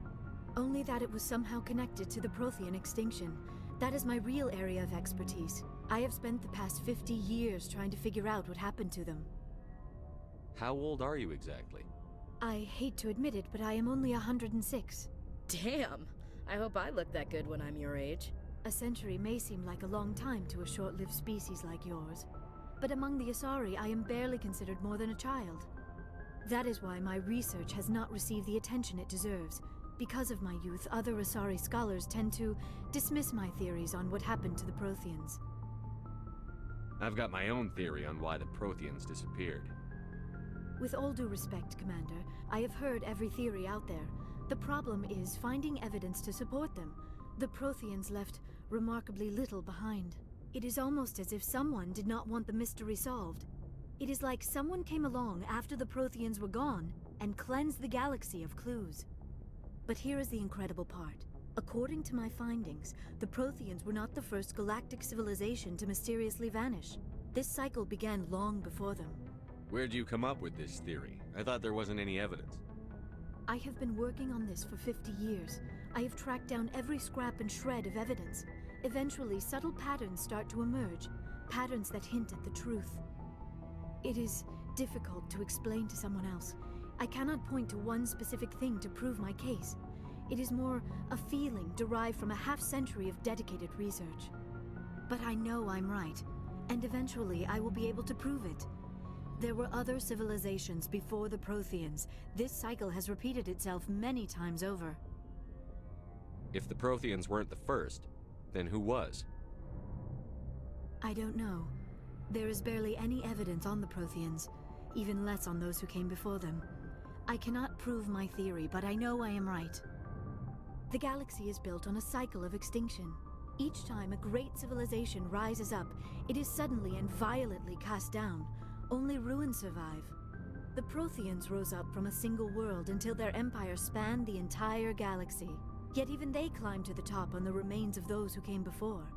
Only that it was somehow connected to the Prothean extinction. That is my real area of expertise. I have spent the past 50 years trying to figure out what happened to them.
How old are you exactly?
I hate to admit it, but I am only 106.
Damn! I hope I look that good when I'm your age.
A century may seem like a long time to a short-lived species like yours. But among the Asari, I am barely considered more than a child. That is why my research has not received the attention it deserves. Because of my youth, other Asari scholars tend to dismiss my theories on what happened to the Protheans.
I've got my own theory on why the Protheans disappeared.
With all due respect, Commander, I have heard every theory out there. The problem is finding evidence to support them. The Protheans left remarkably little behind. It is almost as if someone did not want the mystery solved. It is like someone came along after the Protheans were gone and cleansed the galaxy of clues. But here is the incredible part. According to my findings, the Protheans were not the first galactic civilization to mysteriously vanish. This cycle began long before them.
Where'd you come up with this theory? I thought there wasn't any evidence.
I have been working on this for 50 years. I have tracked down every scrap and shred of evidence. Eventually, subtle patterns start to emerge, patterns that hint at the truth. It is difficult to explain to someone else. I cannot point to one specific thing to prove my case. It is more a feeling derived from a half-century of dedicated research. But I know I'm right, and eventually I will be able to prove it. There were other civilizations before the Protheans. This cycle has repeated itself many times over.
If the Protheans weren't the first, then who was?
I don't know. There is barely any evidence on the Protheans, even less on those who came before them. I cannot prove my theory, but I know I am right. The galaxy is built on a cycle of extinction. Each time a great civilization rises up, it is suddenly and violently cast down. Only ruins survive. The Protheans rose up from a single world until their empire spanned the entire galaxy. Yet even they climbed to the top on the remains of those who came before.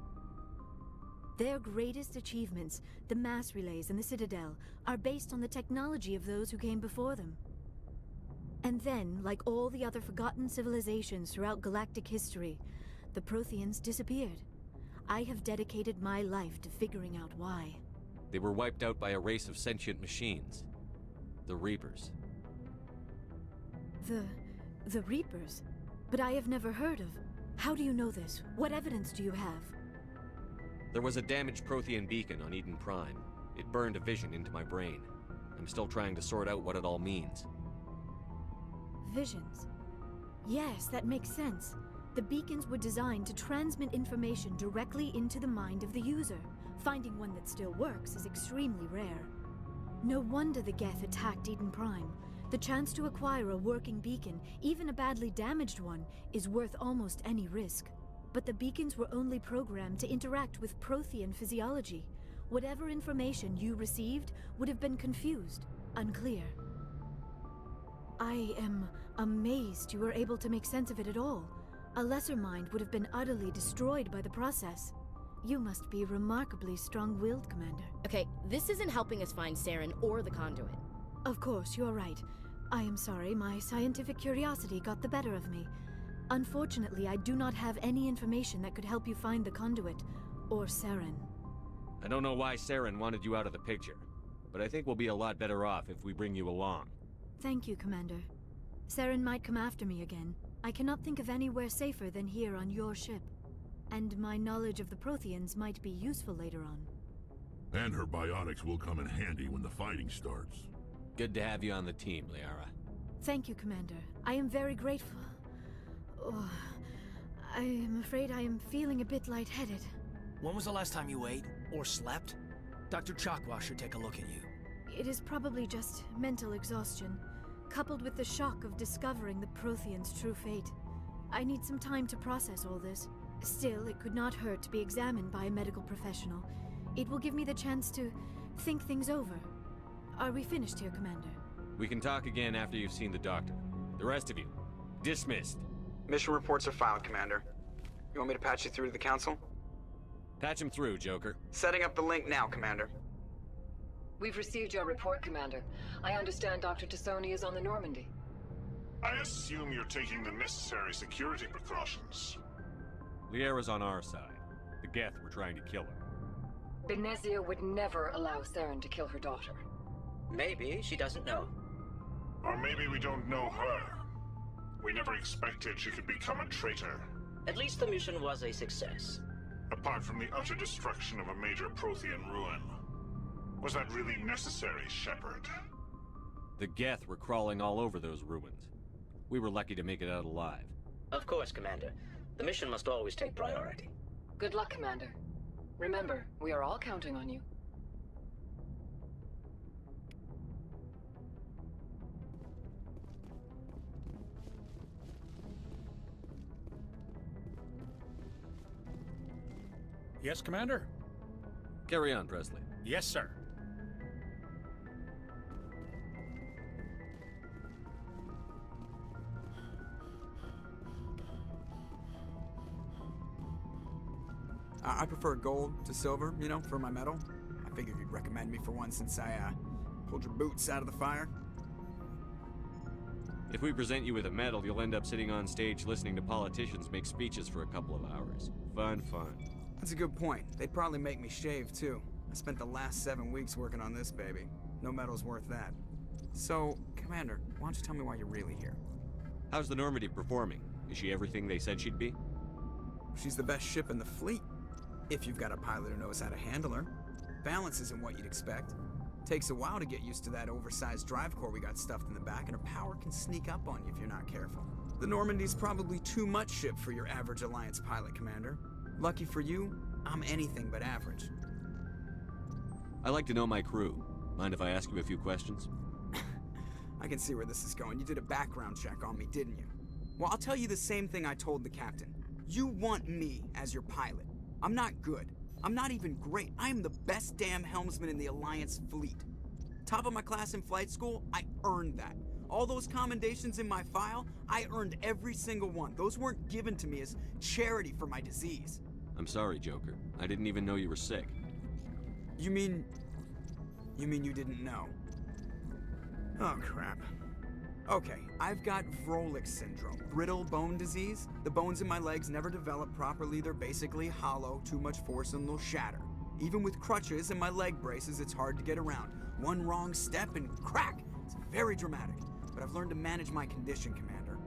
Their greatest achievements, the mass relays and the Citadel, are based on the technology of those who came before them. And then, like all the other forgotten civilizations throughout galactic history, the Protheans disappeared. I have dedicated my life to figuring out why.
They were wiped out by a race of sentient machines. The Reapers.
The Reapers? But I have never heard of. How do you know this? What evidence do you have?
There was a damaged Prothean beacon on Eden Prime. It burned a vision into my brain. I'm still trying to sort out what it all means.
Visions. Yes, that makes sense. The beacons were designed to transmit information directly into the mind of the user. Finding one that still works is extremely rare. No wonder the Geth attacked Eden Prime. The chance to acquire a working beacon, even a badly damaged one, is worth almost any risk. But the beacons were only programmed to interact with Prothean physiology. Whatever information you received would have been confused, unclear. I am amazed you were able to make sense of it at all. A lesser mind would have been utterly destroyed by the process. You must be remarkably strong-willed, Commander.
Okay, this isn't helping us find Saren or the conduit.
Of course, you're right. I am sorry, my scientific curiosity got the better of me. Unfortunately, I do not have any information that could help you find the conduit, or Saren.
I don't know why Saren wanted you out of the picture, but I think we'll be a lot better off if we bring you along.
Thank you, Commander. Saren might come after me again. I cannot think of anywhere safer than here on your ship. And my knowledge of the Protheans might be useful later on.
And her biotics will come in handy when the fighting starts.
Good to have you on the team, Liara.
Thank you, Commander. I am very grateful. Oh, I am afraid I am feeling a bit lightheaded.
When was the last time you ate or slept? Dr. Chakwa should take a look at you.
It is probably just mental exhaustion, coupled with the shock of discovering the Protheans' true fate. I need some time to process all this. Still, it could not hurt to be examined by a medical professional. It will give me the chance to think things over. Are we finished here, Commander?
We can talk again after you've seen the doctor. The rest of you, dismissed.
Mission reports are filed, Commander. You want me to patch you through to the Council?
Patch him through, Joker.
Setting up the link now, Commander.
We've received your report, Commander. I understand Dr. Tassoni is on the Normandy.
I assume you're taking the necessary security precautions.
Liara's on our side. The Geth were trying to kill her.
Benezia would never allow Theron to kill her daughter.
Maybe she doesn't know.
Or maybe we don't know her. We never expected she could become a traitor.
At least the mission was a success.
Apart from the utter destruction of a major Prothean ruin. Was that really necessary, Shepard?
The Geth were crawling all over those ruins. We were lucky to make it out alive.
Of course, Commander. The mission must always take priority.
Good luck, Commander. Remember, we are all counting on you.
Yes, Commander?
Carry on, Presley.
Yes, sir.
I prefer gold to silver, you know, for my medal. I figured you'd recommend me for one since I, pulled your boots out of the fire.
If we present you with a medal, you'll end up sitting on stage listening to politicians make speeches for a couple of hours. Fun.
That's a good point. They'd probably make me shave, too. I spent the last 7 weeks working on this baby. No medal's worth that. So, Commander, why don't you tell me why you're really here?
How's the Normandy performing? Is she everything they said she'd be?
She's the best ship in the fleet. If you've got a pilot who knows how to handle her. Balance isn't what you'd expect. Takes a while to get used to that oversized drive core we got stuffed in the back, and her power can sneak up on you if you're not careful. The Normandy's probably too much ship for your average Alliance pilot, Commander. Lucky for you, I'm anything but average.
I like to know my crew. Mind if I ask you a few questions?
I can see where this is going. You did a background check on me, didn't you? Well, I'll tell you the same thing I told the captain. You want me as your pilot. I'm not good. I'm not even great. I am the best damn helmsman in the Alliance fleet. Top of my class in flight school, I earned that. All those commendations in my file, I earned every single one. Those weren't given to me as charity for my disease.
I'm sorry, Joker. I didn't even know you were sick.
You mean you didn't know? Oh, crap. Okay, I've got Vrolik syndrome, brittle bone disease. The bones in my legs never develop properly. They're basically hollow, too much force and they'll shatter. Even with crutches and my leg braces, it's hard to get around. One wrong step and crack! It's very dramatic, but I've learned to manage my condition, Commander.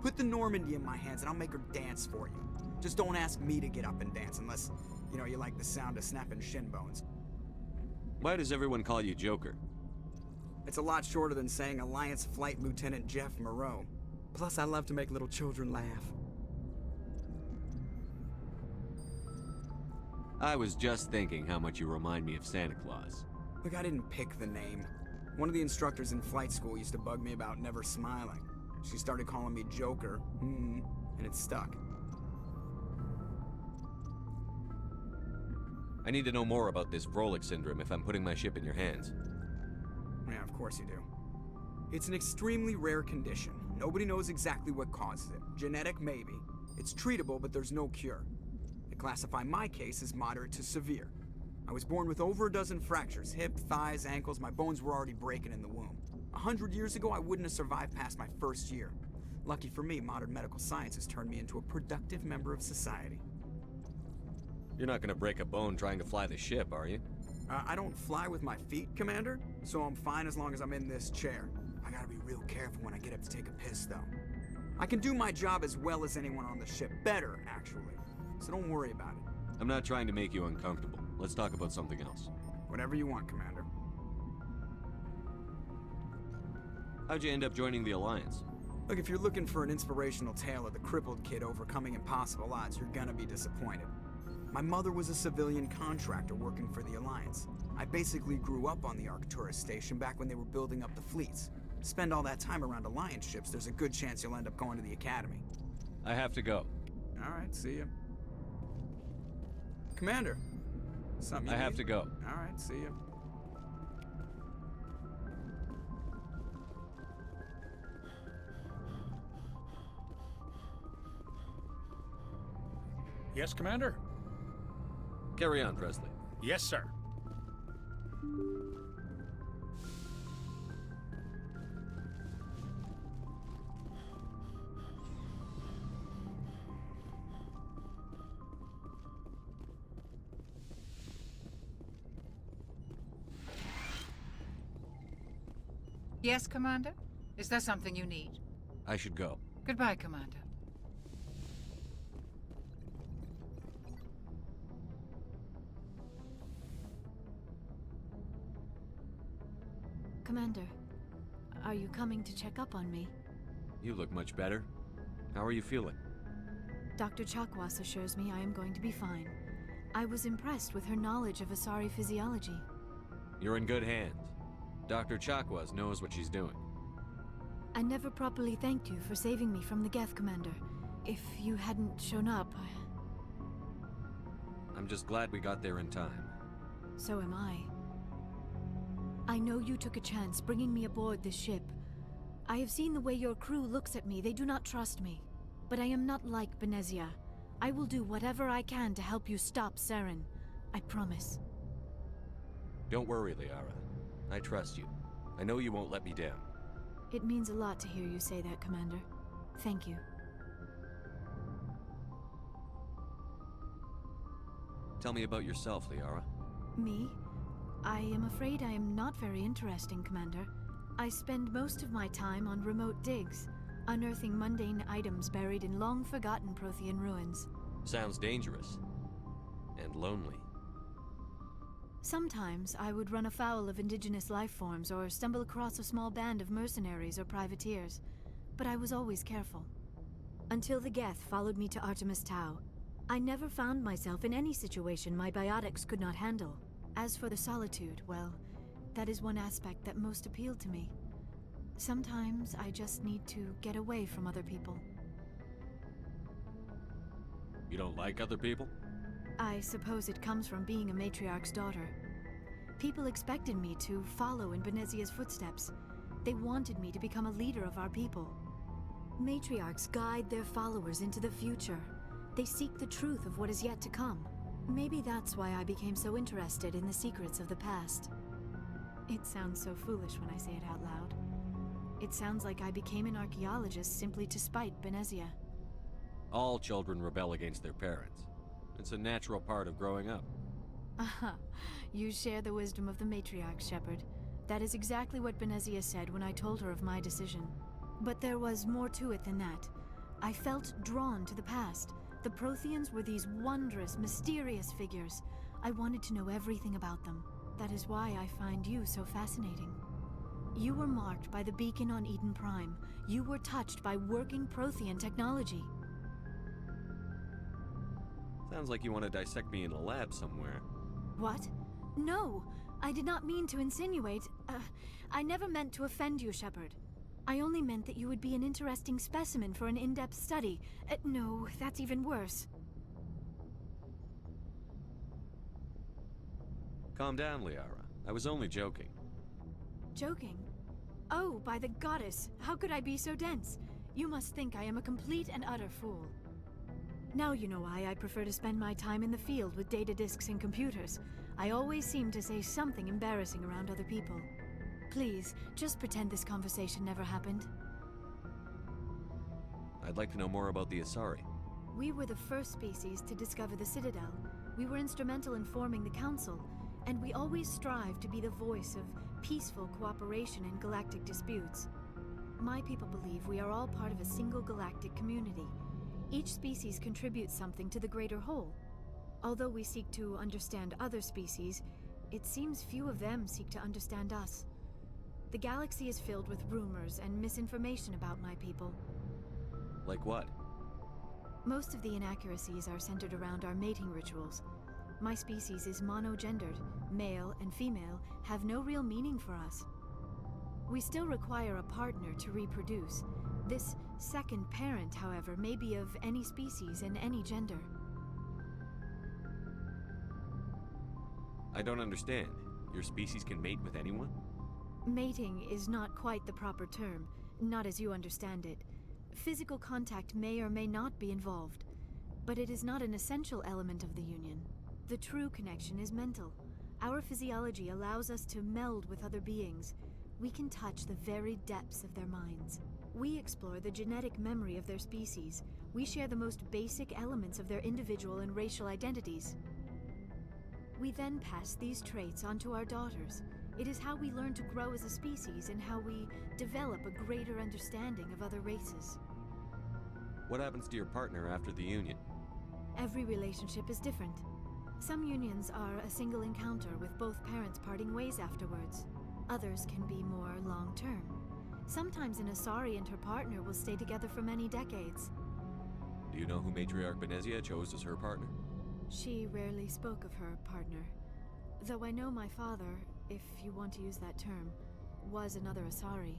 Put the Normandy in my hands and I'll make her dance for you. Just don't ask me to get up and dance unless, you like the sound of snapping shin bones.
Why does everyone call you Joker?
It's a lot shorter than saying Alliance Flight Lieutenant Jeff Moreau. Plus, I love to make little children laugh.
I was just thinking how much you remind me of Santa Claus.
Look, I didn't pick the name. One of the instructors in flight school used to bug me about never smiling. She started calling me Joker, and it stuck.
I need to know more about this Vrolik syndrome if I'm putting my ship in your hands.
Yeah, of course you do. It's an extremely rare condition. Nobody knows exactly what causes it. Genetic, maybe. It's treatable, but there's no cure. They classify my case as moderate to severe. I was born with over a dozen fractures, hip, thighs, ankles. My bones were already breaking in the womb. 100 years ago, I wouldn't have survived past my first year. Lucky for me, modern medical science has turned me into a productive member of society.
You're not gonna break a bone trying to fly the ship, are you?
I don't fly with my feet, Commander, so I'm fine as long as I'm in this chair. I gotta be real careful when I get up to take a piss, though. I can do my job as well as anyone on the ship. Better, actually. So don't worry about it.
I'm not trying to make you uncomfortable. Let's talk about something else.
Whatever you want, Commander.
How'd you end up joining the Alliance?
Look, if you're looking for an inspirational tale of the crippled kid overcoming impossible odds, you're gonna be disappointed. My mother was a civilian contractor working for the Alliance. I basically grew up on the Arcturus station back when they were building up the fleets. Spend all that time around Alliance ships, there's a good chance you'll end up going to the Academy.
I have to go.
All right, see ya. Commander,
Something
I
you
have
need?
to go.
All right, see you.
Yes, Commander?
Carry on, Presley.
Yes, sir.
Yes, Commander? Is there something you need?
I should go.
Goodbye, Commander.
Commander, are you coming to check up on me?
You look much better. How are you feeling?
Dr. Chakwas assures me I am going to be fine. I was impressed with her knowledge of Asari physiology.
You're in good hands. Dr. Chakwas knows what she's doing.
I never properly thanked you for saving me from the Geth, Commander. If you hadn't shown up,
I'm just glad we got there in time.
so am I. I know you took a chance bringing me aboard this ship. I have seen the way your crew looks at me. They do not trust me. But I am not like Benezia. I will do whatever I can to help you stop Saren. I promise.
Don't worry, Liara. I trust you. I know you won't let me down.
It means a lot to hear you say that, Commander. Thank you.
Tell me about yourself, Liara.
Me? I am afraid I am not very interesting, Commander. I spend most of my time on remote digs, unearthing mundane items buried in long-forgotten Prothean ruins.
Sounds dangerous. And lonely.
Sometimes I would run afoul of indigenous life forms or stumble across a small band of mercenaries or privateers, but I was always careful. Until the Geth followed me to Artemis Tau, I never found myself in any situation my biotics could not handle. As for the solitude, well, that is one aspect that most appealed to me. Sometimes I just need to get away from other people.
You don't like other people?
I suppose it comes from being a matriarch's daughter. People expected me to follow in Benezia's footsteps. They wanted me to become a leader of our people. Matriarchs guide their followers into the future. They seek the truth of what is yet to come. Maybe that's why I became so interested in the secrets of the past. It sounds so foolish when I say it out loud. It sounds like I became an archaeologist simply to spite Benezia.
All children rebel against their parents. It's a natural part of growing up.
Aha, you share the wisdom of the matriarch, Shepard. That is exactly what Benezia said when I told her of my decision. But there was more to it than that. I felt drawn to the past. The Protheans were these wondrous, mysterious figures. I wanted to know everything about them. That is why I find you so fascinating. You were marked by the beacon on Eden Prime. You were touched by working Prothean technology.
Sounds like you want to dissect me in a lab somewhere.
What? No, I did not mean to insinuate. I never meant to offend you, Shepard. I only meant that you would be an interesting specimen for an in-depth study. No, that's even worse.
Calm down, Liara. I was only joking.
Joking? Oh, by the goddess, how could I be so dense? You must think I am a complete and utter fool. Now you know why I prefer to spend my time in the field with data disks and computers. I always seem to say something embarrassing around other people. Please, just pretend this conversation never happened.
I'd like to know more about the Asari.
We were the first species to discover the Citadel. We were instrumental in forming the Council, and we always strive to be the voice of peaceful cooperation in galactic disputes. My people believe we are all part of a single galactic community. Each species contributes something to the greater whole. Although we seek to understand other species, it seems few of them seek to understand us. The galaxy is filled with rumors and misinformation about my people.
Like what?
Most of the inaccuracies are centered around our mating rituals. My species is monogendered. Male and female have no real meaning for us. We still require a partner to reproduce. This second parent, however, may be of any species and any gender.
I don't understand. Your species can mate with anyone?
Mating is not quite the proper term, not as you understand it. Physical contact may or may not be involved, but it is not an essential element of the union. The true connection is mental. Our physiology allows us to meld with other beings. We can touch the very depths of their minds. We explore the genetic memory of their species. We share the most basic elements of their individual and racial identities. We then pass these traits onto our daughters. It is how we learn to grow as a species and how we develop a greater understanding of other races.
What happens to your partner after the union?
Every relationship is different. Some unions are a single encounter with both parents parting ways afterwards. Others can be more long-term. Sometimes an Asari and her partner will stay together for many decades.
Do you know who Matriarch Benezia chose as her partner?
She rarely spoke of her partner. Though I know my father, if you want to use that term, was another Asari.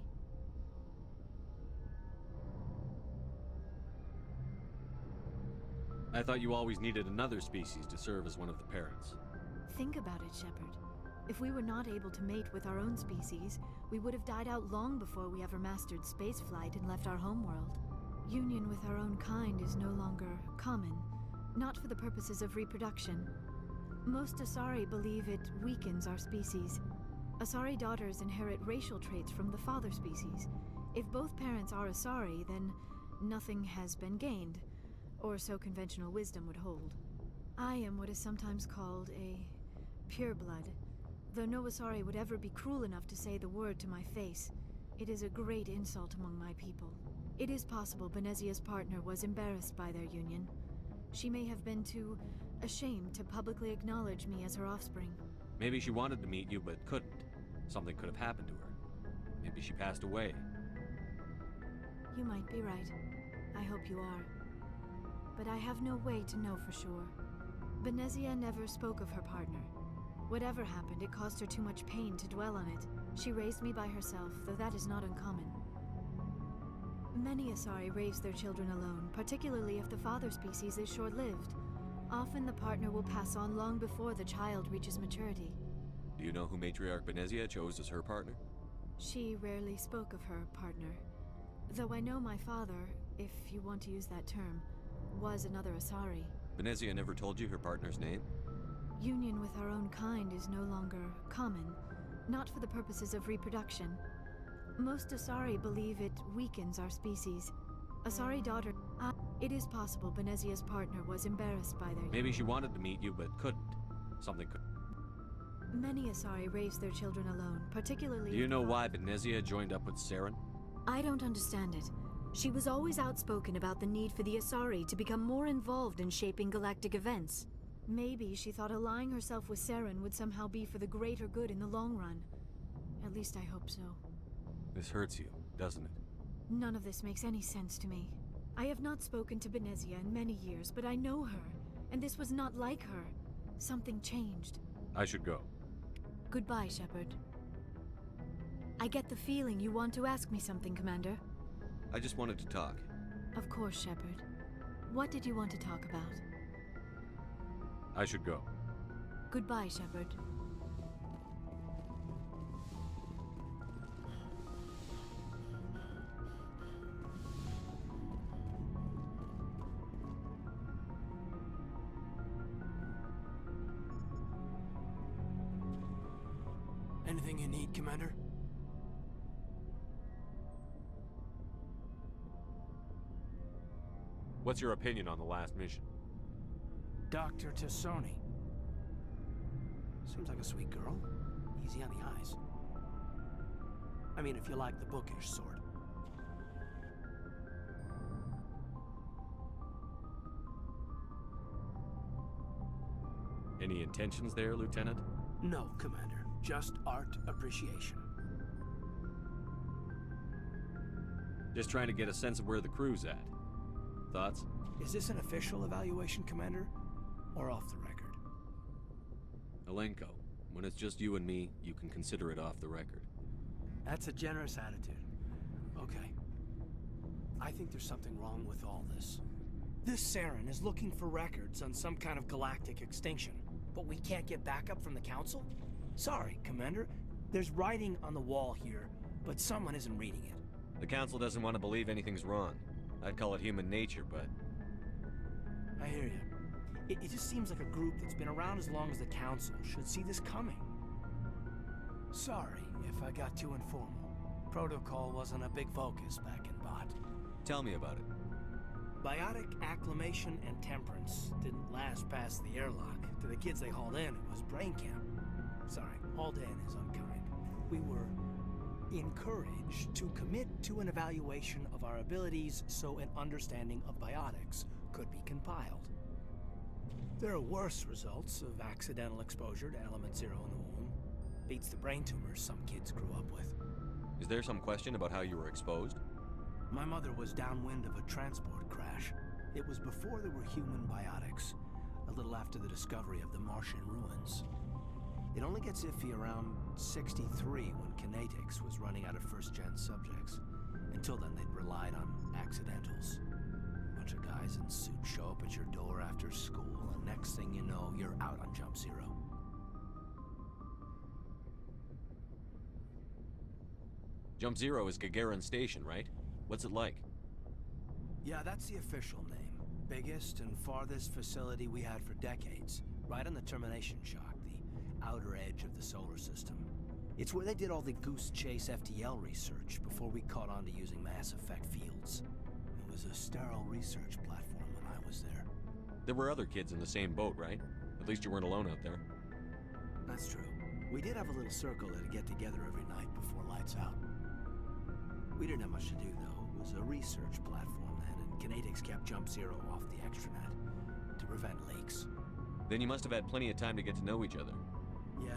I thought you always needed another species to serve as one of the parents.
Think about it, Shepard. If we were not able to mate with our own species, we would have died out long before we ever mastered spaceflight and left our homeworld. Union with our own kind is no longer common, not for the purposes of reproduction. Most Asari believe it weakens our species. Asari daughters inherit racial traits from the father species. If both parents are Asari, then nothing has been gained, or so conventional wisdom would hold. I am what is sometimes called a pureblood. Though no Asari would ever be cruel enough to say the word to my face, it is a great insult among my people. It is possible Benezia's partner was embarrassed by their union. She may have been too ashamed to publicly acknowledge me as her offspring.
Maybe she wanted to meet you but couldn't. Something could have happened to her. Maybe she passed away.
You might be right. I hope you are. But I have no way to know for sure. Benezia never spoke of her partner. Whatever happened, it caused her too much pain to dwell on it. She raised me by herself, though that is not uncommon. Many Asari raise their children alone, particularly if the father species is short-lived. Often the partner will pass on long before the child reaches maturity.
Do you know who Matriarch Benezia chose as her partner?
She rarely spoke of her partner. Though I know my father, if you want to use that term, was another Asari.
Benezia never told you her partner's name?
Union with our own kind is no longer common, not for the purposes of reproduction. Most Asari believe it weakens our species. Asari daughter... it is possible Benezia's partner was embarrassed by their...
Maybe she wanted to meet you but couldn't. Something could...
Many Asari raise their children alone, particularly...
Do you know why Benezia joined up with Saren?
I don't understand it. She was always outspoken about the need for the Asari to become more involved in shaping galactic events. Maybe she thought allying herself with Saren would somehow be for the greater good in the long run. At least I hope so.
This hurts you, doesn't it?
None of this makes any sense to me. I have not spoken to Benezia in many years, but I know her, and this was not like her. Something changed.
I should go.
Goodbye, Shepard. I get the feeling you want to ask me something, Commander.
I just wanted to talk.
Of course, Shepard. What did you want to talk about?
I should go.
Goodbye, Shepard.
Anything you need, Commander?
What's your opinion on the last mission?
Dr. Tassoni. Seems like a sweet girl. Easy on the eyes. I mean, if you like the bookish sort.
Any intentions there, Lieutenant?
No, Commander. Just art appreciation.
Just trying to get a sense of where the crew's at. Thoughts?
Is this an official evaluation, Commander? Or off the record?
Alenko, when it's just you and me, you can consider it off the record.
That's a generous attitude. Okay. I think there's something wrong with all this. This Saren is looking for records on some kind of galactic extinction. But we can't get backup from the Council? Sorry, Commander. There's writing on the wall here, but someone isn't reading it.
The Council doesn't want to believe anything's wrong. I'd call it human nature, but...
I hear you. It just seems like a group that's been around as long as the Council should see this coming. Sorry if I got too informal. Protocol wasn't a big focus back in Bot.
Tell me about it.
Biotic acclimation and temperance didn't last past the airlock. To the kids they hauled in, it was brain camp. Sorry, hauled in is unkind. We were encouraged to commit to an evaluation of our abilities so an understanding of biotics could be compiled. There are worse results of accidental exposure to Element Zero in the womb. Beats the brain tumors some kids grew up with.
Is there some question about how you were exposed?
My mother was downwind of a transport crash. It was before there were human biotics, a little after the discovery of the Martian ruins. It only gets iffy around 63 when Kinetics was running out of first-gen subjects. Until then, they'd relied on accidentals. A bunch of guys in suits show up at your door after school, and next thing you know, you're out on Jump Zero.
Jump Zero is Gagarin Station, right? What's it like?
Yeah, that's the official name. Biggest and farthest facility we had for decades. Right on the termination shock, the outer edge of the solar system. It's where they did all the Goose Chase FTL research before we caught on to using mass effect fields. It was a sterile research platform when I was there.
There were other kids in the same boat, right? At least you weren't alone out there.
That's true. We did have a little circle that'd get together every night before lights out. We didn't have much to do, though. It was a research platform then, and Kinetics kept Jump Zero off the extranet to prevent leaks.
Then you must have had plenty of time to get to know each other.
Yeah,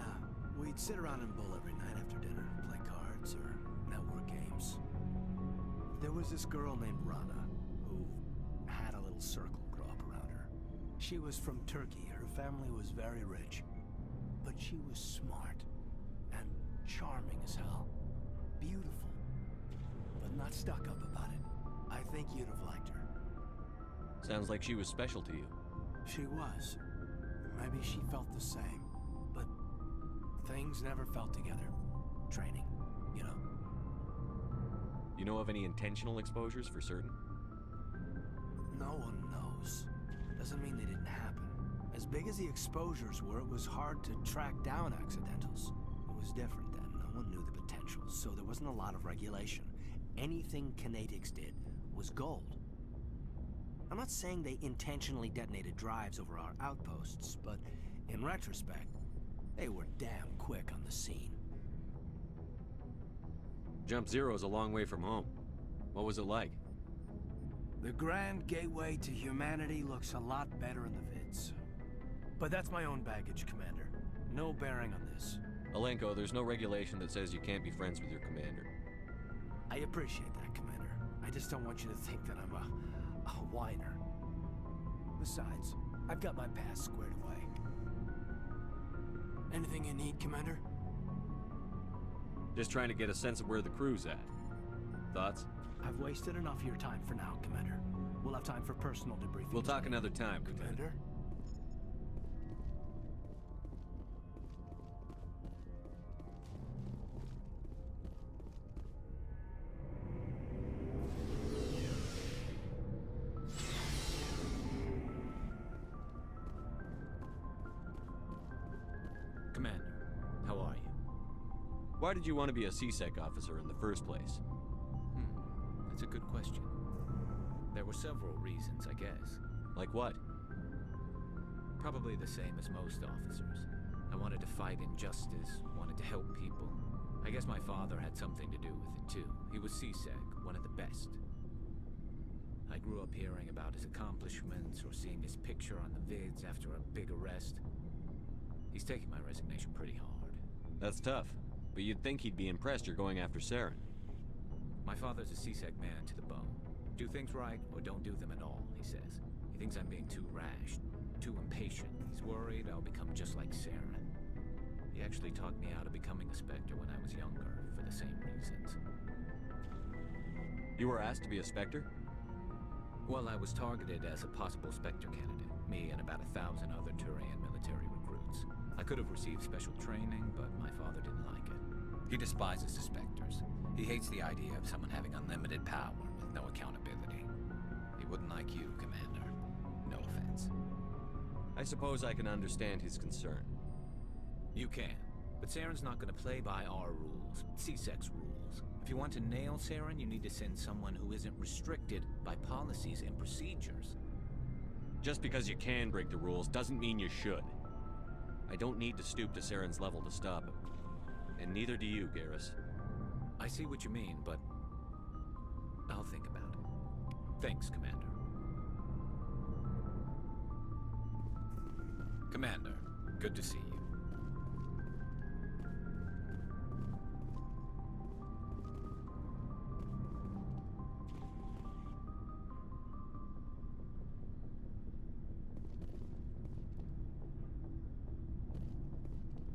we'd sit around and bull every night after dinner, play cards or network games. There was this girl named Rana, who had a little circle grow up around her. She was from Turkey. Her family was very rich. But she was smart and charming as hell. Beautiful. But not stuck up about it. I think you'd have liked her.
Sounds like she was special to you.
She was. Maybe she felt the same. But things never felt together. Training, you know.
You know of any intentional exposures for certain?
No one knows. Doesn't mean they didn't happen. As big as the exposures were, it was hard to track down accidentals. It was different then. No one knew the potential, so there wasn't a lot of regulation. Anything Kinetics did was gold. I'm not saying they intentionally detonated drives over our outposts, but in retrospect, they were damn quick on the scene.
Jump Zero is a long way from home. What was it like?
The Grand Gateway to Humanity looks a lot better in the vids. But that's my own baggage, Commander. No bearing on this.
Alenko, there's no regulation that says you can't be friends with your commander.
I appreciate that, Commander. I just don't want you to think that I'm a whiner. Besides, I've got my past squared away. Anything you need, Commander?
Just trying to get a sense of where the crew's at. Thoughts?
I've wasted enough of your time for now, Commander. We'll have time for personal debriefing.
We'll talk another time,
Commander.
Commander, how are you?
Why did you want to be a C-Sec officer in the first place?
That's a good question. There were several reasons, I guess.
Like what?
Probably the same as most officers. I wanted to fight injustice, wanted to help people. I guess my father had something to do with it too. He was C-Sec, one of the best. I grew up hearing about his accomplishments or seeing his picture on the vids after a big arrest. He's taking my resignation pretty hard.
That's tough, but you'd think he'd be impressed you're going after Saren.
My father's a C-Sec man to the bone. Do things right or don't do them at all, he says. He thinks I'm being too rash, too impatient. He's worried I'll become just like Saren. He actually talked me out of becoming a Spectre when I was younger, for the same reasons.
You were asked to be a Spectre?
Well, I was targeted as a possible Spectre candidate. Me and about 1,000 other Turian military recruits. I could have received special training, but my father didn't like it. He despises the Spectres. He hates the idea of someone having unlimited power with no accountability. He wouldn't like you, Commander. No offense.
I suppose I can understand his concern.
You can, but Saren's not going to play by our rules, C-Sex rules. If you want to nail Saren, you need to send someone who isn't restricted by policies and procedures.
Just because you can break the rules doesn't mean you should. I don't need to stoop to Saren's level to stop him. And neither do you, Garrus.
I see what you mean, but I'll think about it. Thanks, Commander. Commander, good to see you.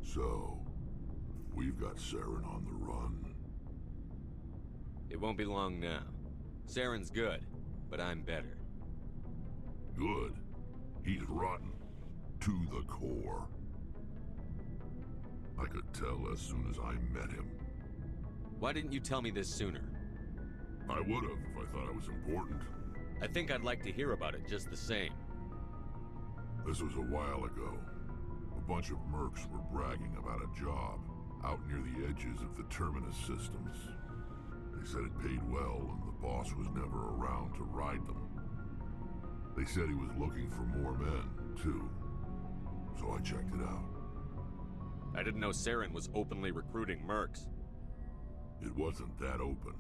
So, we've got Saren on the run.
It won't be long now. Saren's good, but I'm better.
Good? He's rotten. To the core. I could tell as soon as I met him.
Why didn't you tell me this sooner?
I would have if I thought it was important.
I think I'd like to hear about it just the same.
This was a while ago. A bunch of mercs were bragging about a job out near the edges of the Terminus systems. They said it paid well and the boss was never around to ride them. They said he was looking for more men, too. So I checked it out.
I didn't know Saren was openly recruiting mercs.
It wasn't that open,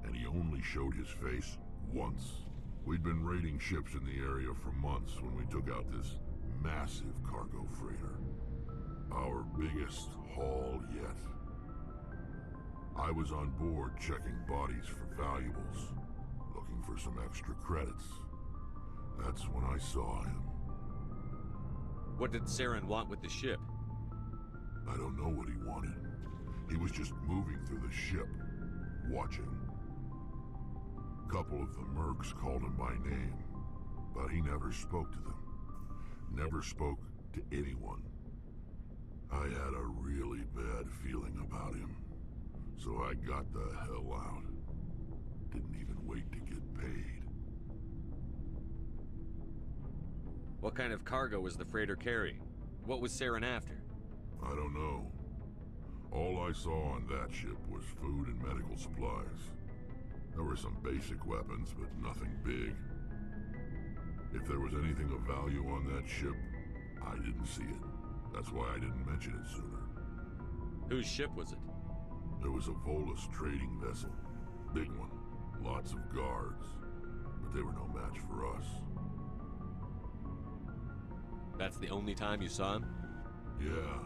and he only showed his face once. We'd been raiding ships in the area for months when we took out this massive cargo freighter. Our biggest haul yet. I was on board checking bodies for valuables, looking for some extra credits. That's when I saw him.
What did Saren want with the ship?
I don't know what he wanted. He was just moving through the ship, watching. A couple of the mercs called him by name, but he never spoke to them. Never spoke to anyone. I had a really bad feeling about him, so I got the hell out. Didn't even wait to get paid.
What kind of cargo was the freighter carrying? What was Saren after?
I don't know. All I saw on that ship was food and medical supplies. There were some basic weapons, but nothing big. If there was anything of value on that ship, I didn't see it. That's why I didn't mention it sooner.
Whose ship was it?
There was a Volus trading vessel. Big one. Lots of guards. But they were no match for us.
That's the only time you saw him?
Yeah.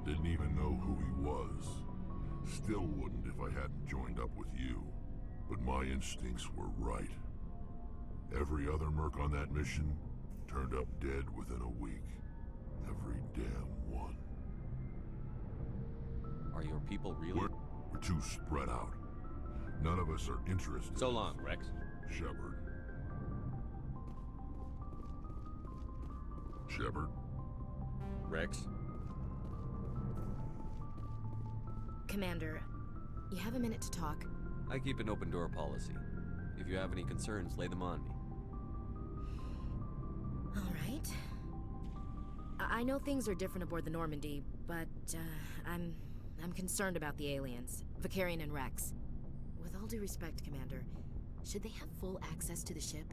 Didn't even know who he was. Still wouldn't if I hadn't joined up with you. But my instincts were right. Every other merc on that mission turned up dead within a week. Every damn one.
Are your people really?
We're too spread out. None of us are interested.
So long, Rex.
Shepard. Shepard?
Rex?
Commander, you have a minute to talk?
I keep an open door policy. If you have any concerns, lay them on me.
All right. I know things are different aboard the Normandy, but I'm concerned about the aliens, Vakarian and Rex. With all due respect, Commander, should they have full access to the ship?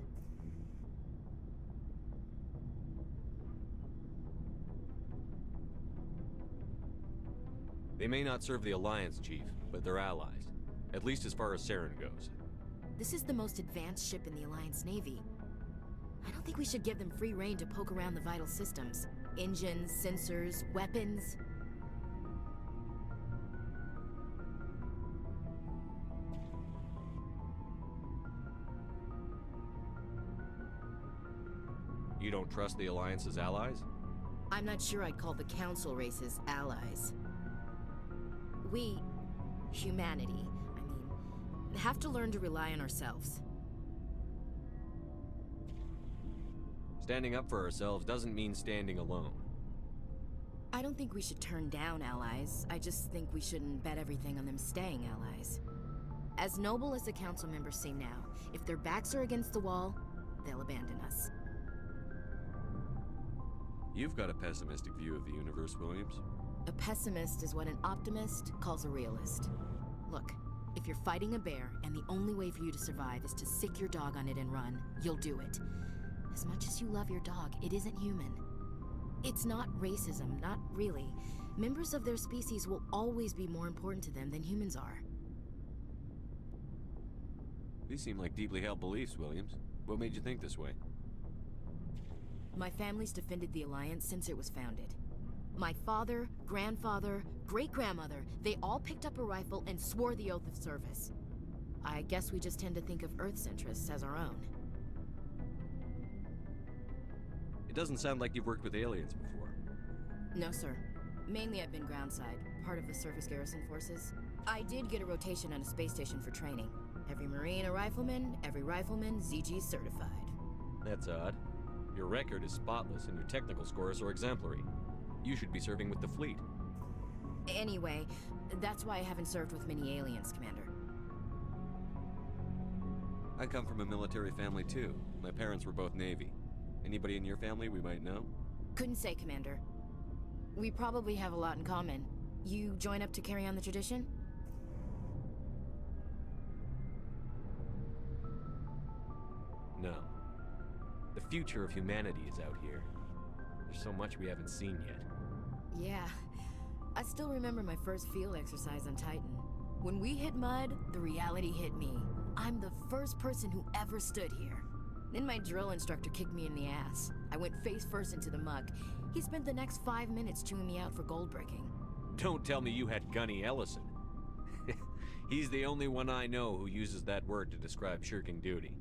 They may not serve the Alliance, Chief, but they're allies. At least as far as Saren goes.
This is the most advanced ship in the Alliance Navy. I don't think we should give them free rein to poke around the vital systems. Engines, sensors, weapons.
You don't trust the Alliance's allies?
I'm not sure I'd call the Council races allies. We, humanity, have to learn to rely on ourselves.
Standing up for ourselves doesn't mean standing alone.
I don't think we should turn down allies. I just think we shouldn't bet everything on them staying allies. As noble as the council members seem now, if their backs are against the wall, they'll abandon us.
You've got a pessimistic view of the universe, Williams.
A pessimist is what an optimist calls a realist. Look, if you're fighting a bear and the only way for you to survive is to sick your dog on it and run, you'll do it. As much as you love your dog, it isn't human. It's not racism, not really. Members of their species will always be more important to them than humans are.
These seem like deeply held beliefs, Williams. What made you think this way?
My family's defended the Alliance since it was founded. My father, grandfather, great-grandmother, they all picked up a rifle and swore the oath of service. I guess we just tend to think of Earth's interests as our own.
It doesn't sound like you've worked with aliens before.
No, sir. Mainly I've been groundside, part of the surface garrison forces. I did get a rotation on a space station for training. Every Marine a rifleman, every rifleman ZG certified.
That's odd. Your record is spotless and your technical scores are exemplary. You should be serving with the fleet.
Anyway, that's why I haven't served with many aliens, Commander.
I come from a military family too. My parents were both Navy. Anybody in your family we might know?
Couldn't say, Commander. We probably have a lot in common. You join up to carry on the tradition?
No. The future of humanity is out here. There's so much we haven't seen yet.
Yeah. I still remember my first field exercise on Titan. When we hit mud, the reality hit me. I'm the first person who ever stood here. Then my drill instructor kicked me in the ass. I went face first into the muck. He spent the next 5 minutes chewing me out for gold bricking.
Don't tell me you had Gunny Ellison. He's the only one I know who uses that word to describe shirking duty.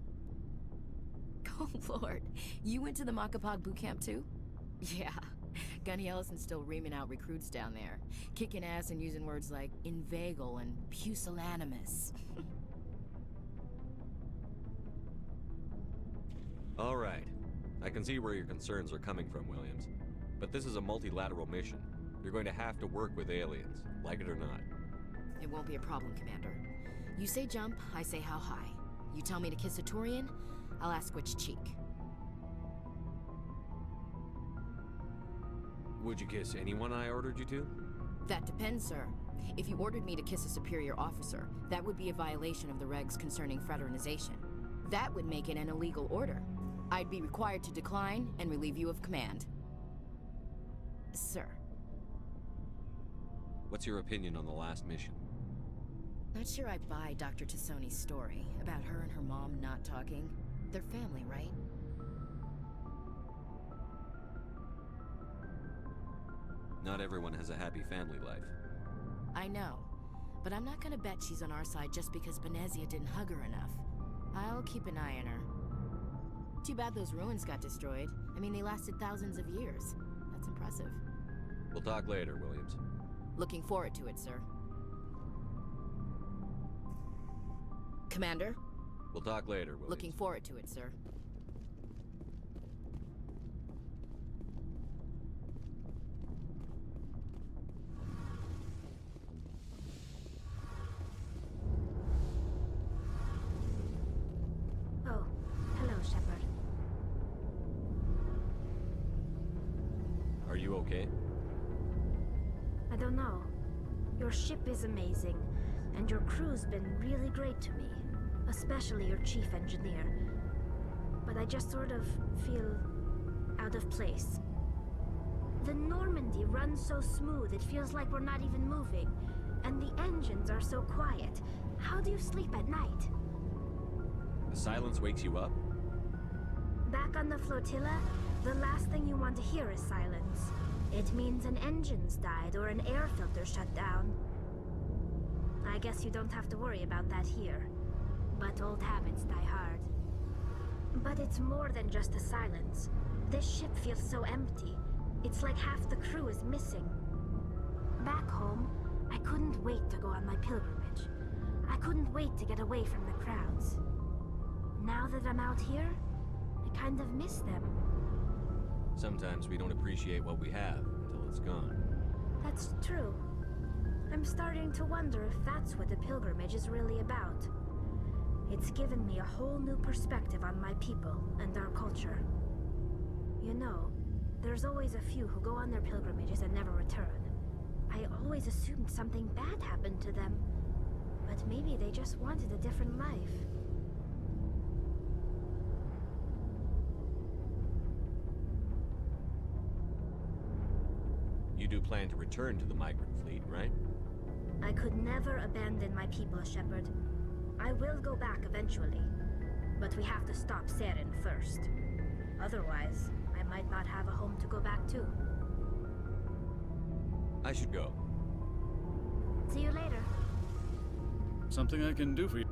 Oh, Lord. You went to the Makapog boot camp too? Yeah. Gunny Ellison's still reaming out recruits down there. Kicking ass and using words like inveigle and pusillanimous.
All right. I can see where your concerns are coming from, Williams. But this is a multilateral mission. You're going to have to work with aliens, like it or not.
It won't be a problem, Commander. You say jump, I say how high. You tell me to kiss a Turian, I'll ask which cheek.
Would you kiss anyone I ordered you to?
That depends, sir. If you ordered me to kiss a superior officer, that would be a violation of the regs concerning fraternization. That would make it an illegal order. I'd be required to decline and relieve you of command. Sir.
What's your opinion on the last mission?
Not sure I buy Dr. Tassoni's story about her and her mom not talking. They're family, right?
Not everyone has a happy family life.
I know, but I'm not gonna bet she's on our side just because Benezia didn't hug her enough. I'll keep an eye on her. Too bad those ruins got destroyed. I mean, they lasted thousands of years. That's impressive.
We'll talk later, Williams.
Looking forward to it, sir. Commander?
We'll talk later, Williams.
Looking forward to it, sir.
Oh, hello, Shepard.
Are you okay?
I don't know. Your ship is amazing, and your crew's been really great to me. Especially your chief engineer. But I just sort of feel out of place. The Normandy runs so smooth it feels like we're not even moving. And the engines are so quiet. How do you sleep at night?
The silence wakes you up?
Back on the flotilla, the last thing you want to hear is silence. It means an engine's died or an air filter shut down. I guess you don't have to worry about that here. But old habits die hard. But it's more than just the silence. This ship feels so empty. It's like half the crew is missing. Back home, I couldn't wait to go on my pilgrimage. I couldn't wait to get away from the crowds. Now that I'm out here, I kind of miss them.
Sometimes we don't appreciate what we have until it's gone.
That's true. I'm starting to wonder if that's what the pilgrimage is really about. It's given me a whole new perspective on my people and our culture. You know, there's always a few who go on their pilgrimages and never return. I always assumed something bad happened to them, but maybe they just wanted a different life.
You do plan to return to the migrant fleet, right?
I could never abandon my people, Shepard. I will go back eventually, but we have to stop Saren first. Otherwise, I might not have a home to go back to.
I should go.
See you later.
Something I can do for you.